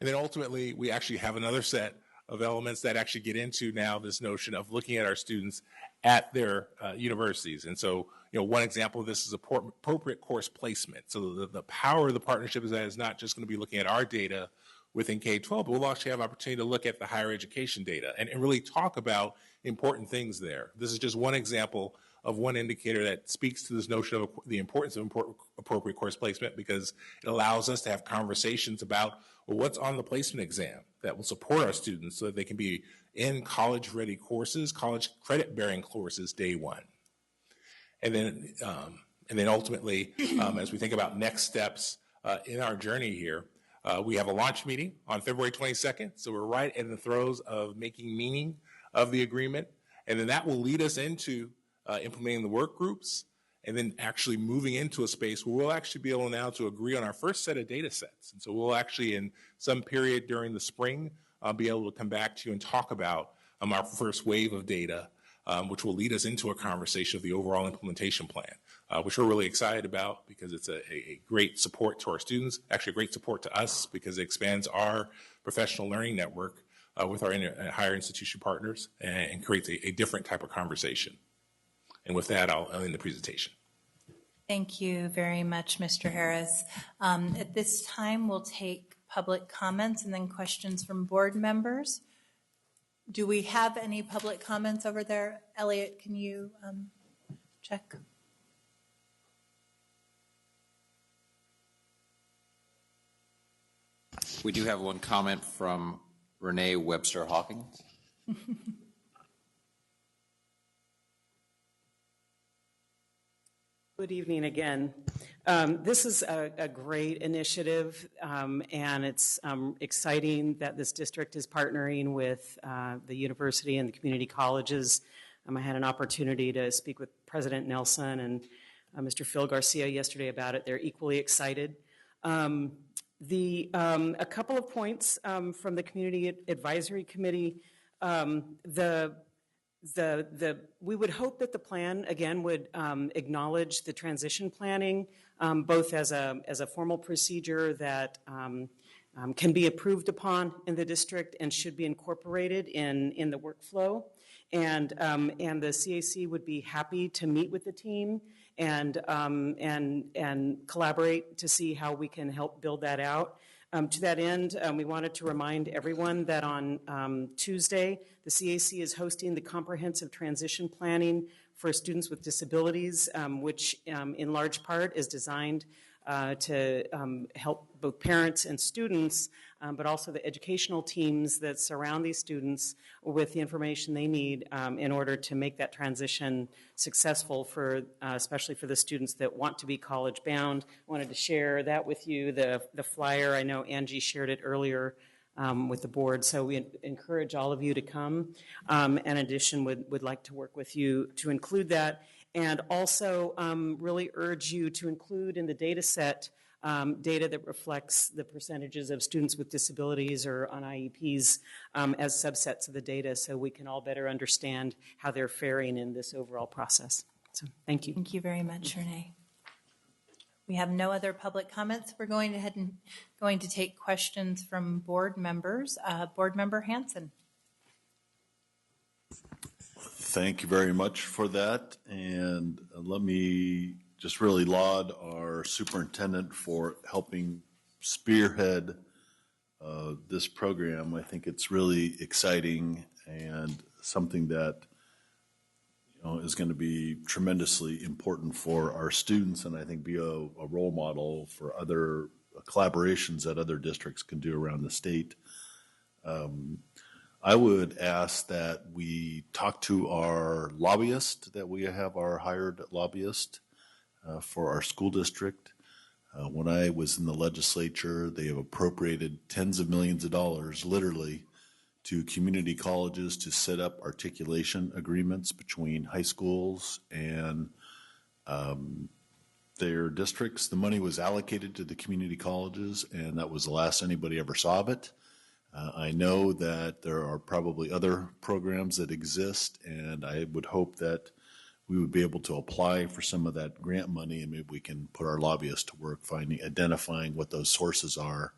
And then ultimately, we actually have another set of elements that actually get into now this notion of looking at our students at their universities. And so, one example of this is appropriate course placement. So the power of the partnership is that it's not just going to be looking at our data within K-12, but we'll actually have opportunity to look at the higher education data and really talk about important things there. This is just one example of one indicator that speaks to this notion of the importance of appropriate course placement, because it allows us to have conversations about, well, what's on the placement exam that will support our students so that they can be in college-ready courses, college credit-bearing courses day one. And then ultimately, as we think about next steps in our journey here, we have a launch meeting on February 22nd, so we're right in the throes of making meaning of the agreement, and then that will lead us into implementing the work groups, and then actually moving into a space where we'll actually be able now to agree on our first set of data sets. And so we'll actually, in some period during the spring, be able to come back to you and talk about our first wave of data, which will lead us into a conversation of the overall implementation plan, which we're really excited about because it's a great support to our students, actually a great support to us because it expands our professional learning network with our higher institution partners and creates a different type of conversation. And with that, I'll end the presentation. Thank you very much, Mr. Harris. At this time, we'll take public comments and then questions from board members. Do we have any public comments over there? Elliot, can you check? We do have one comment from Renee, Webster, Hawkins. Good evening again. This is a great initiative, and it's exciting that this district is partnering with the university and the community colleges. I had an opportunity to speak with President Nelson and Mr. Phil Garcia yesterday about it. They're equally excited. A couple of points from the Community Advisory Committee. We would hope that the plan, again, would acknowledge the transition planning, both as a formal procedure that can be approved upon in the district and should be incorporated in the workflow. And the CAC would be happy to meet with the team and collaborate to see how we can help build that out. To that end, we wanted to remind everyone that on Tuesday, the CAC is hosting the Comprehensive Transition Planning for Students with Disabilities, which in large part is designed to help both parents and students, but also the educational teams that surround these students with the information they need in order to make that transition successful, especially for the students that want to be college bound. I wanted to share that with you, the flyer. I know Angie shared it earlier with the board, so we encourage all of you to come. In addition, would like to work with you to include that, and also really urge you to include in the data set data that reflects the percentages of students with disabilities or on IEPs as subsets of the data, so we can all better understand how they're faring in this overall process. So thank you. Thank you very much, Renee. We have no other public comments. We're going ahead and going to take questions from board members. Board Member Hanson. Thank you very much for that. And let me just really laud our superintendent for helping spearhead this program. I think it's really exciting and something that is going to be tremendously important for our students, and I think be a role model for other collaborations that other districts can do around the state. I would ask that we talk to our lobbyist, that we have our hired lobbyist for our school district. When I was in the legislature, they have appropriated tens of millions of dollars, literally, to community colleges to set up articulation agreements between high schools and their districts. The money was allocated to the community colleges, and that was the last anybody ever saw of it. I know that there are probably other programs that exist, and I would hope that we would be able to apply for some of that grant money, and maybe we can put our lobbyists to work identifying what those sources are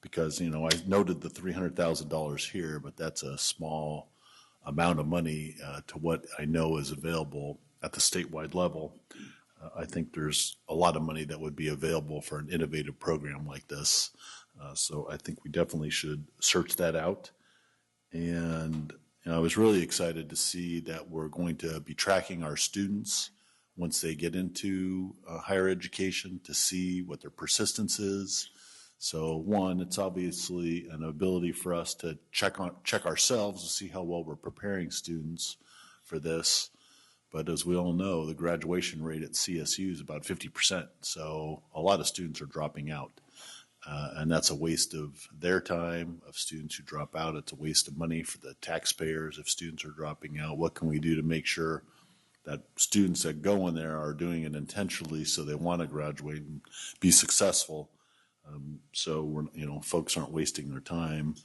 because, you know, I noted the $300,000 here, but that's a small amount of money to what I know is available at the statewide level. I think there's a lot of money that would be available for an innovative program like this. So I think we definitely should search that out. And you know, I was really excited to see that we're going to be tracking our students once they get into higher education to see what their persistence is. So one, it's obviously an ability for us to check ourselves to see how well we're preparing students for this. But as we all know, the graduation rate at CSU is about 50%. So a lot of students are dropping out. And that's a waste of their time, of students who drop out. It's a waste of money for the taxpayers if students are dropping out. What can we do to make sure that students that go in there are doing it intentionally so they want to graduate and be successful? So we're, you know, folks aren't wasting their time,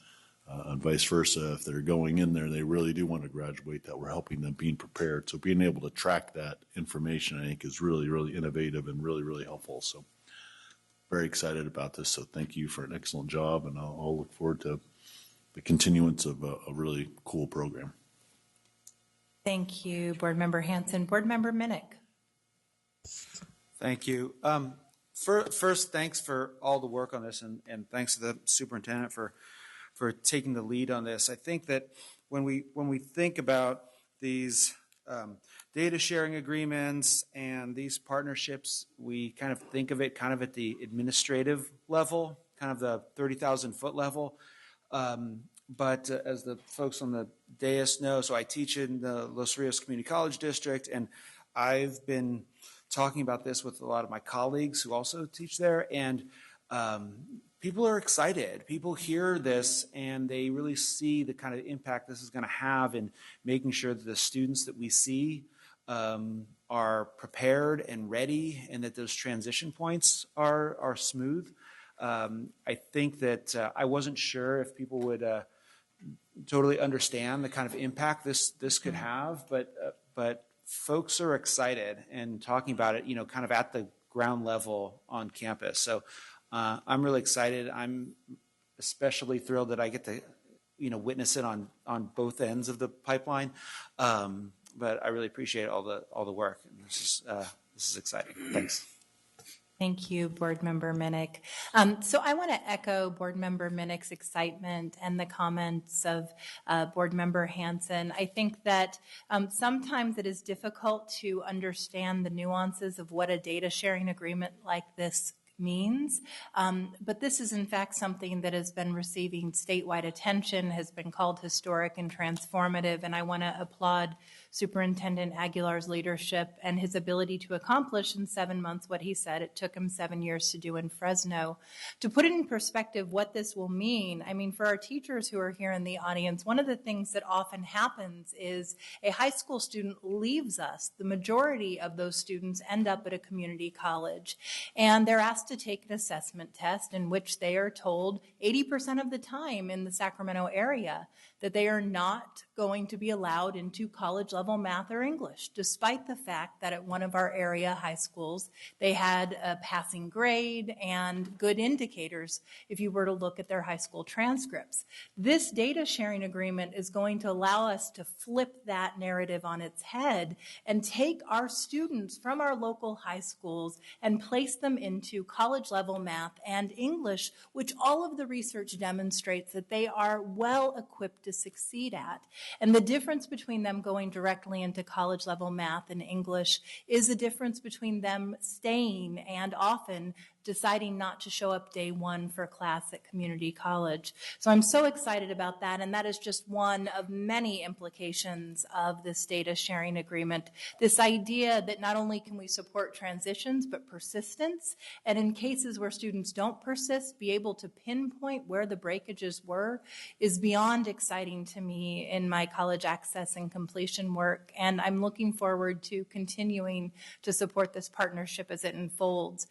and vice versa. If they're going in there, they really do want to graduate, that we're helping them being prepared. So being able to track that information, I think, is really, really innovative and really, really helpful. So very excited about this. So thank you for an excellent job, and I'll look forward to the continuance of a really cool program. Thank you, Board Member Hanson. Board Member Minnick. Thank you. First, thanks for all the work on this, and thanks to the superintendent for taking the lead on this. I think that when we think about these data sharing agreements and these partnerships, we kind of think of it kind of at the administrative level, kind of the 30,000-foot level. But as the folks on the dais know, so I teach in the Los Rios Community College District, and I've been talking about this with a lot of my colleagues who also teach there, and people are excited. People hear this, and they really see the kind of impact this is going to have in making sure that the students that we see are prepared and ready, and that those transition points are smooth. I think that I wasn't sure if people would totally understand the kind of impact this could have, but folks are excited and talking about it, you know, kind of at the ground level on campus. So I'm really excited. I'm especially thrilled that I get to, you know, witness it on both ends of the pipeline. But I really appreciate all the work. And this is exciting. Thanks. Thank you, Board Member Minnick. So I want to echo Board Member Minnick's excitement and the comments of Board Member Hanson. I think that sometimes it is difficult to understand the nuances of what a data sharing agreement like this means. But this is in fact something that has been receiving statewide attention, has been called historic and transformative, and I want to applaud Superintendent Aguilar's leadership and his ability to accomplish in 7 months what he said it took him 7 years to do in Fresno. To put it in perspective what this will mean, I mean, for our teachers who are here in the audience, one of the things that often happens is a high school student leaves us. The majority of those students end up at a community college, and they're asked to take an assessment test in which they are told 80% of the time in the Sacramento area that they are not going to be allowed into college level math or English, despite the fact that at one of our area high schools, they had a passing grade and good indicators if you were to look at their high school transcripts. This data sharing agreement is going to allow us to flip that narrative on its head and take our students from our local high schools and place them into college level math and English, which all of the research demonstrates that they are well equipped to succeed at. And the difference between them going directly into college level math and English is the difference between them staying and often deciding not to show up day one for class at community college. So I'm so excited about that, and that is just one of many implications of this data sharing agreement. This idea that not only can we support transitions, but persistence, and in cases where students don't persist, be able to pinpoint where the breakages were, is beyond exciting to me in my college access and completion work, and I'm looking forward to continuing to support this partnership as it unfolds.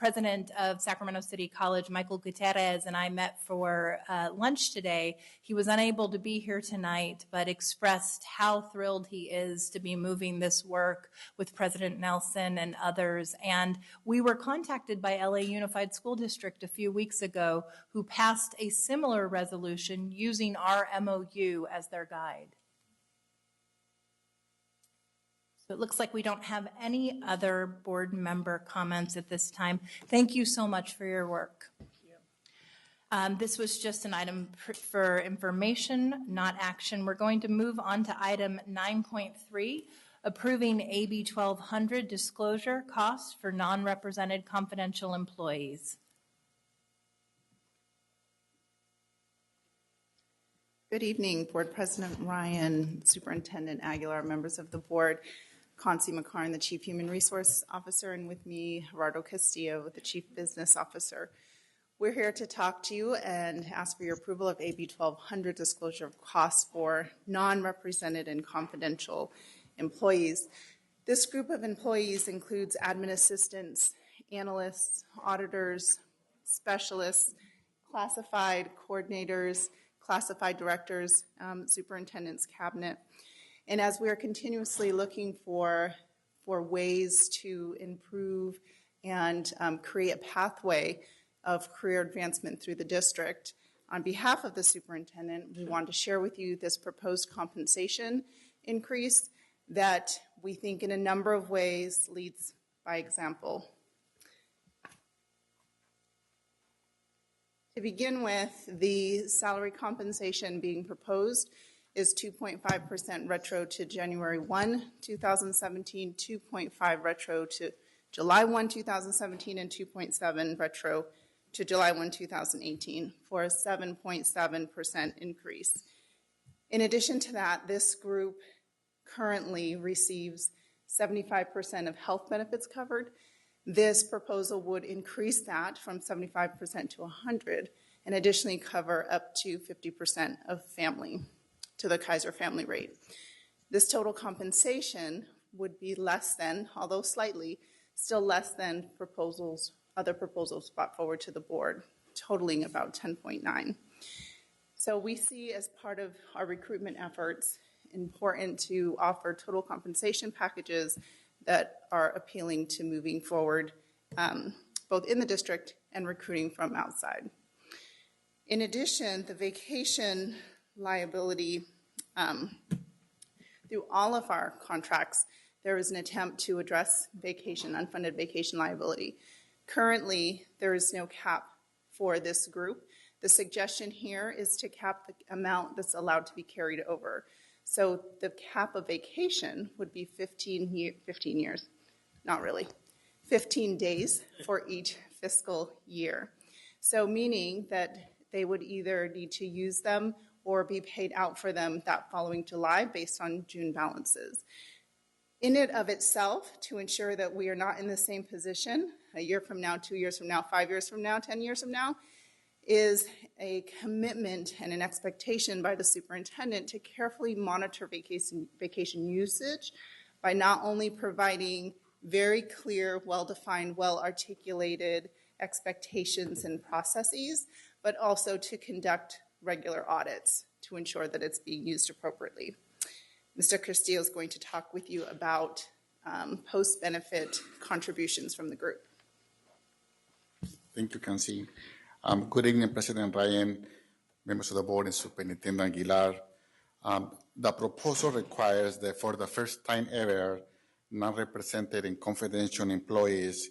president of Sacramento City College, Michael Gutierrez, and I met for lunch today. He was unable to be here tonight, but expressed how thrilled he is to be moving this work with President Nelson and others. And we were contacted by LA Unified School District a few weeks ago, who passed a similar resolution using our MOU as their guide. So it looks like we don't have any other board member comments at this time. Thank you so much for your work. This was just an item for information, not action. We're going to move on to item 9.3, approving AB 1200 disclosure costs for non-represented confidential employees. Good evening, Board President Ryan, Superintendent Aguilar, members of the board, Concy McCarn, the Chief Human Resource Officer, and with me, Gerardo Castillo, the Chief Business Officer. We're here to talk to you and ask for your approval of AB 1200 disclosure of costs for non-represented and confidential employees. This group of employees includes admin assistants, analysts, auditors, specialists, classified coordinators, classified directors, superintendent's cabinet. And as we are continuously looking for ways to improve and create a pathway of career advancement through the district, on behalf of the superintendent, we want to share with you this proposed compensation increase that we think in a number of ways leads by example. To begin with, the salary compensation being proposed is 2.5% retro to January 1, 2017, 2.5 retro to July 1, 2017, and 2.7 retro to July 1, 2018, for a 7.7% increase. In addition to that, this group currently receives 75% of health benefits covered. This proposal would increase that from 75% to 100%, and additionally cover up to 50% of family, to the Kaiser family rate. This total compensation would be less than, although slightly, still less than other proposals brought forward to the board, totaling about 10.9. So we see as part of our recruitment efforts important to offer total compensation packages that are appealing to moving forward, both in the district and recruiting from outside. In addition, the vacation liability, through all of our contracts, there is an attempt to address unfunded vacation liability. Currently, there is no cap for this group. The suggestion here is to cap the amount that's allowed to be carried over. So the cap of vacation would be 15 years, not really, 15 days for each fiscal year. So meaning that they would either need to use them or be paid out for them that following July based on June balances. In and of itself, to ensure that we are not in the same position a year from now, 2 years from now, 5 years from now, 10 years from now, is a commitment and an expectation by the superintendent to carefully monitor vacation usage by not only providing very clear, well-defined, well-articulated expectations and processes, but also to conduct regular audits to ensure that it's being used appropriately. Mr. Castillo is going to talk with you about post-benefit contributions from the group. Thank you, Concy. Good evening, President Ryan, members of the board, and Superintendent Aguilar. The proposal requires that for the first time ever, non-represented and confidential employees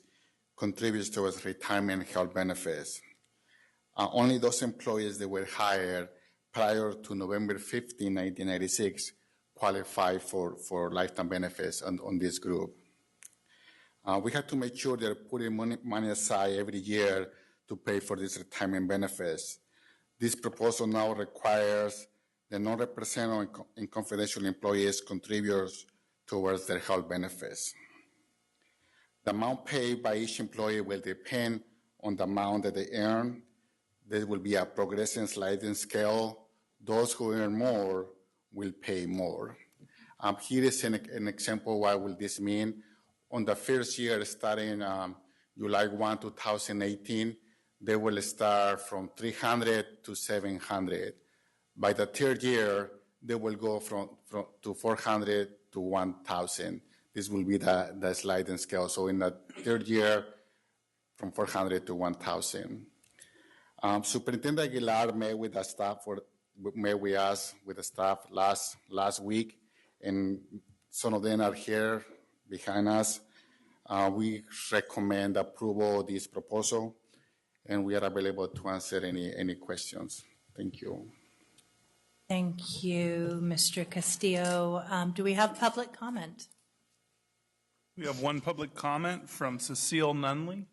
contribute towards retirement health benefits. Only those employees that were hired prior to November 15, 1996 qualify for lifetime benefits on this group. We have to make sure they're putting money aside every year to pay for these retirement benefits. This proposal now requires the non-represented and confidential employees contribute towards their health benefits. The amount paid by each employee will depend on the amount that they earn. There will be a progressive sliding scale. Those who earn more will pay more. Here is an example. What will this mean? On the first year, starting July 1, 2018, they will start from 300 to 700. By the third year, they will go from to 400 to 1,000. This will be the sliding scale. So in the third year, from 400 to 1,000. Superintendent Aguilar met with the staff with the staff last week, and some of them are here behind us. We recommend approval of this proposal, and we are available to answer any questions. Thank you. Thank you, Mr. Castillo. Do we have public comment? We have one public comment from Cecile Nunley.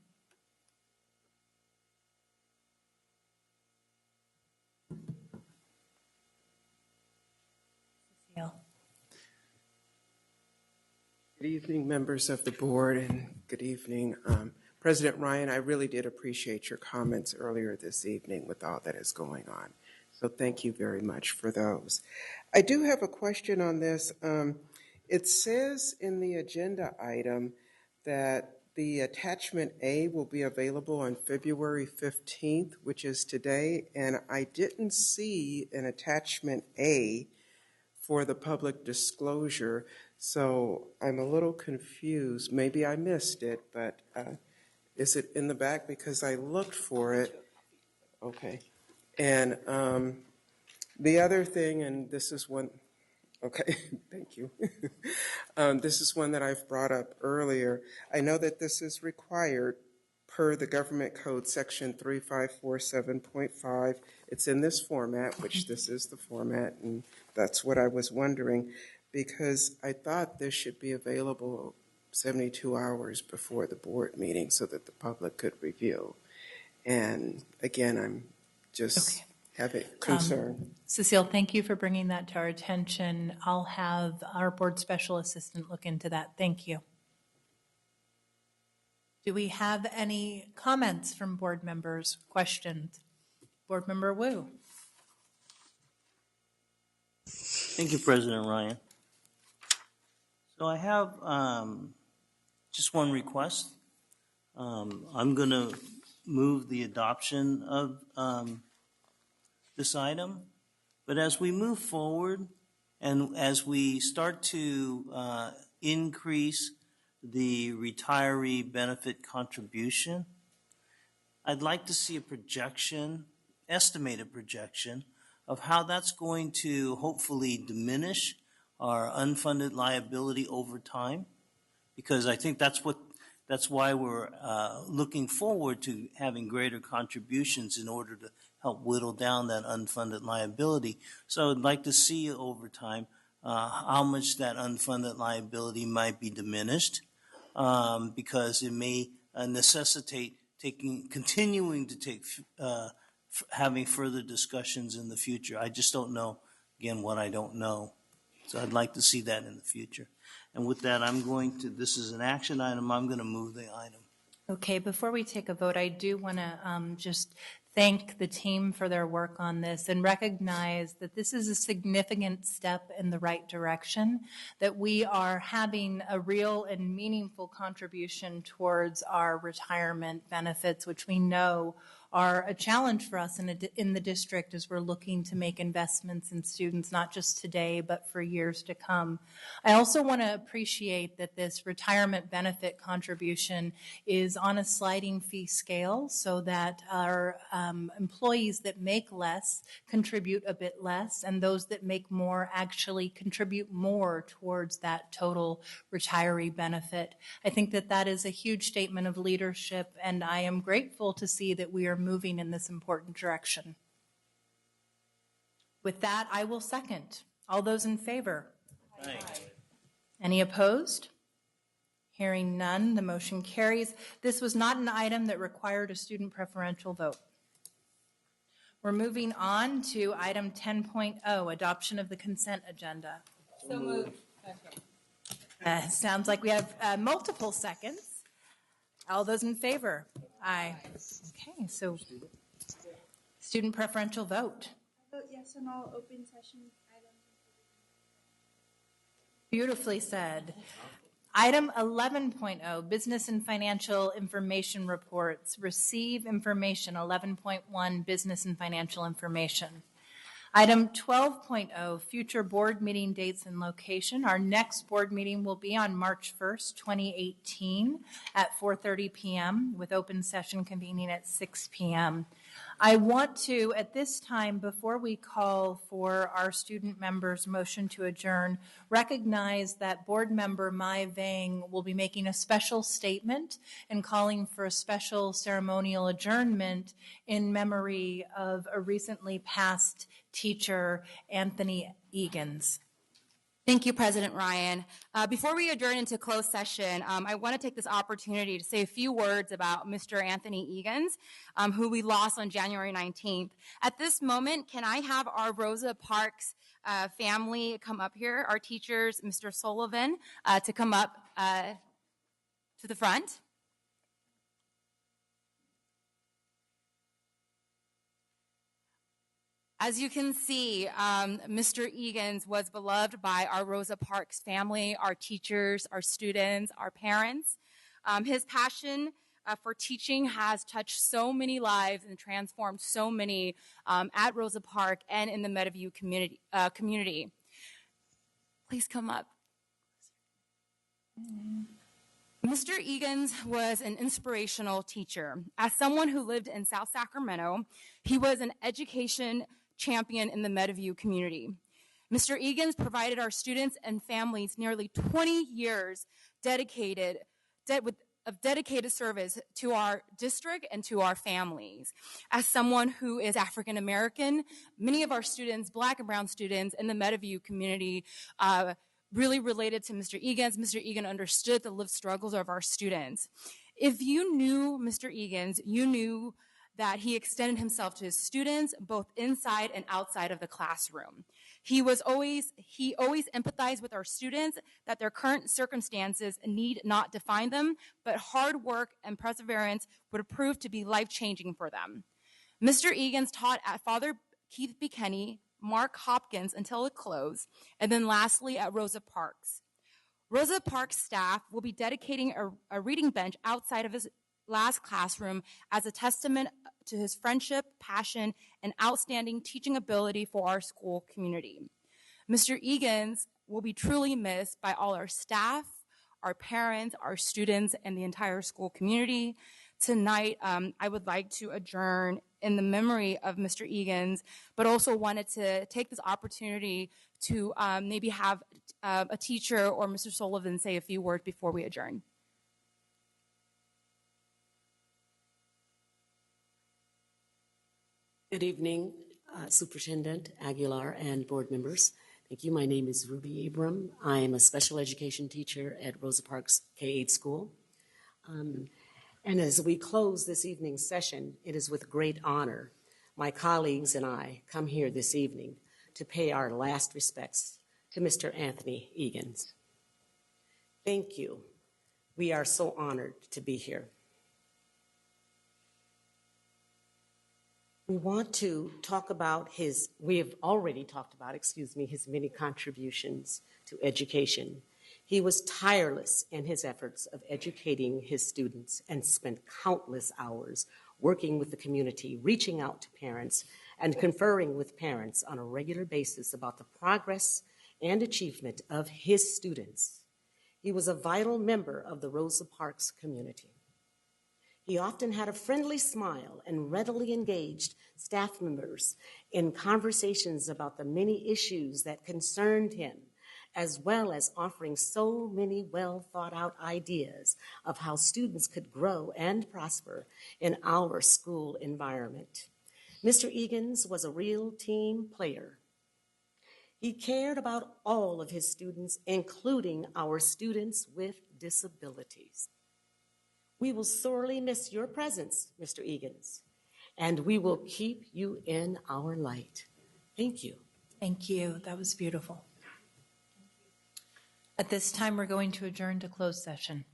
Good evening, members of the board, and good evening. President Ryan, I really did appreciate your comments earlier this evening with all that is going on. So thank you very much for those. I do have a question on this. It says in the agenda item that the attachment A will be available on February 15th, which is today, and I didn't see an attachment A for the public disclosure. So I'm a little confused. Maybe I missed it, but is it in the back? Because I looked for it. Okay. And the other thing, and this is one, okay, thank you. This is one that I've brought up earlier. I know that this is required per the Government Code Section 3547.5. It's in this format, which this is the format, and that's what I was wondering, because I thought this should be available 72 hours before the board meeting so that the public could review. And again, I'm just having concern. Cecile, thank you for bringing that to our attention. I'll have our board special assistant look into that. Thank you. Do we have any comments from board members, questions? Board Member Wu. Thank you, President Ryan. So I have just one request. I'm going to move the adoption of this item, but as we move forward and as we start to increase the retiree benefit contribution, I'd like to see a projection, estimated projection, of how that's going to hopefully diminish our unfunded liability over time, because I think that's why we're looking forward to having greater contributions in order to help whittle down that unfunded liability. So I'd like to see over time how much that unfunded liability might be diminished, because it may necessitate continuing to take having further discussions in the future. I just don't know, again, what I don't know. So I'd like to see that in the future. And with that, this is an action item, I'm going to move the item. Okay, before we take a vote, I do want to just thank the team for their work on this and recognize that this is a significant step in the right direction, that we are having a real and meaningful contribution towards our retirement benefits, which we know are a challenge for us in the district as we're looking to make investments in students, not just today, but for years to come. I also want to appreciate that this retirement benefit contribution is on a sliding fee scale so that our employees that make less contribute a bit less, and those that make more actually contribute more towards that total retiree benefit. I think that that is a huge statement of leadership, and I am grateful to see that we are moving in this important direction. With that, I will second. All those in favor? Aye. Any opposed? Hearing none, the motion carries. This was not an item that required a student preferential vote. We're moving on to item 10.0, adoption of the consent agenda. So moved. Sounds like we have multiple seconds. All those in favor? Aye. Okay, so student preferential vote. Vote yes on all open session items. Beautifully said. Item 11.0, business and financial information reports. Receive information, 11.1, business and financial information. Item 12.0, future board meeting dates and location. Our next board meeting will be on March 1st, 2018 at 4:30 p.m. with open session convening at 6 p.m. I want to, at this time, before we call for our student members' motion to adjourn, recognize that board member Mai Vang will be making a special statement and calling for a special ceremonial adjournment in memory of a recently passed teacher, Anthony Egan's. Thank you, President Ryan. Before we adjourn into closed session, I want to take this opportunity to say a few words about Mr. Anthony Egan's, who we lost on January 19th. At this moment, can I have our Rosa Parks family come up here, our teachers, Mr. Sullivan, to come up to the front? As you can see, Mr. Egan's was beloved by our Rosa Parks family, our teachers, our students, our parents. His passion for teaching has touched so many lives and transformed so many at Rosa Park and in the Meadowview community. Please come up. Mr. Egan's was an inspirational teacher. As someone who lived in South Sacramento, he was an education champion in the Meadowview community. Mr. Egan's provided our students and families nearly 20 years dedicated service to our district and to our families. As someone who is African American, many of our students, Black and Brown students in the Meadowview community, really related to Mr. Egan's. Mr. Egan understood the lived struggles of our students. If you knew Mr. Egan's, you knew that he extended himself to his students, both inside and outside of the classroom. He always empathized with our students that their current circumstances need not define them, but hard work and perseverance would prove to be life-changing for them. Mr. Egan's taught at Father Keith Buchanan, Mark Hawkins until it closed, and then lastly at Rosa Parks. Rosa Parks staff will be dedicating a reading bench outside of his last classroom as a testament to his friendship, passion, and outstanding teaching ability for our school community. Mr. Egan's will be truly missed by all our staff, our parents, our students, and the entire school community. Tonight, I would like to adjourn in the memory of Mr. Egan's, but also wanted to take this opportunity to maybe have a teacher or Mr. Sullivan say a few words before we adjourn. Good evening, Superintendent Aguilar and board members. Thank you. My name is Ruby Abram. I am a special education teacher at Rosa Parks K-8 school. And as we close this evening's session, it is with great honor my colleagues and I come here this evening to pay our last respects to Mr. Anthony Egan's. Thank you. We are so honored to be here. We want to talk about his many contributions to education. He was tireless in his efforts of educating his students and spent countless hours working with the community, reaching out to parents, and conferring with parents on a regular basis about the progress and achievement of his students. He was a vital member of the Rosa Parks community. He often had a friendly smile and readily engaged staff members in conversations about the many issues that concerned him, as well as offering so many well-thought-out ideas of how students could grow and prosper in our school environment. Mr. Egan's was a real team player. He cared about all of his students, including our students with disabilities. We will sorely miss your presence, Mr. Egan's, and we will keep you in our light. Thank you. Thank you. That was beautiful. At this time, we're going to adjourn to closed session.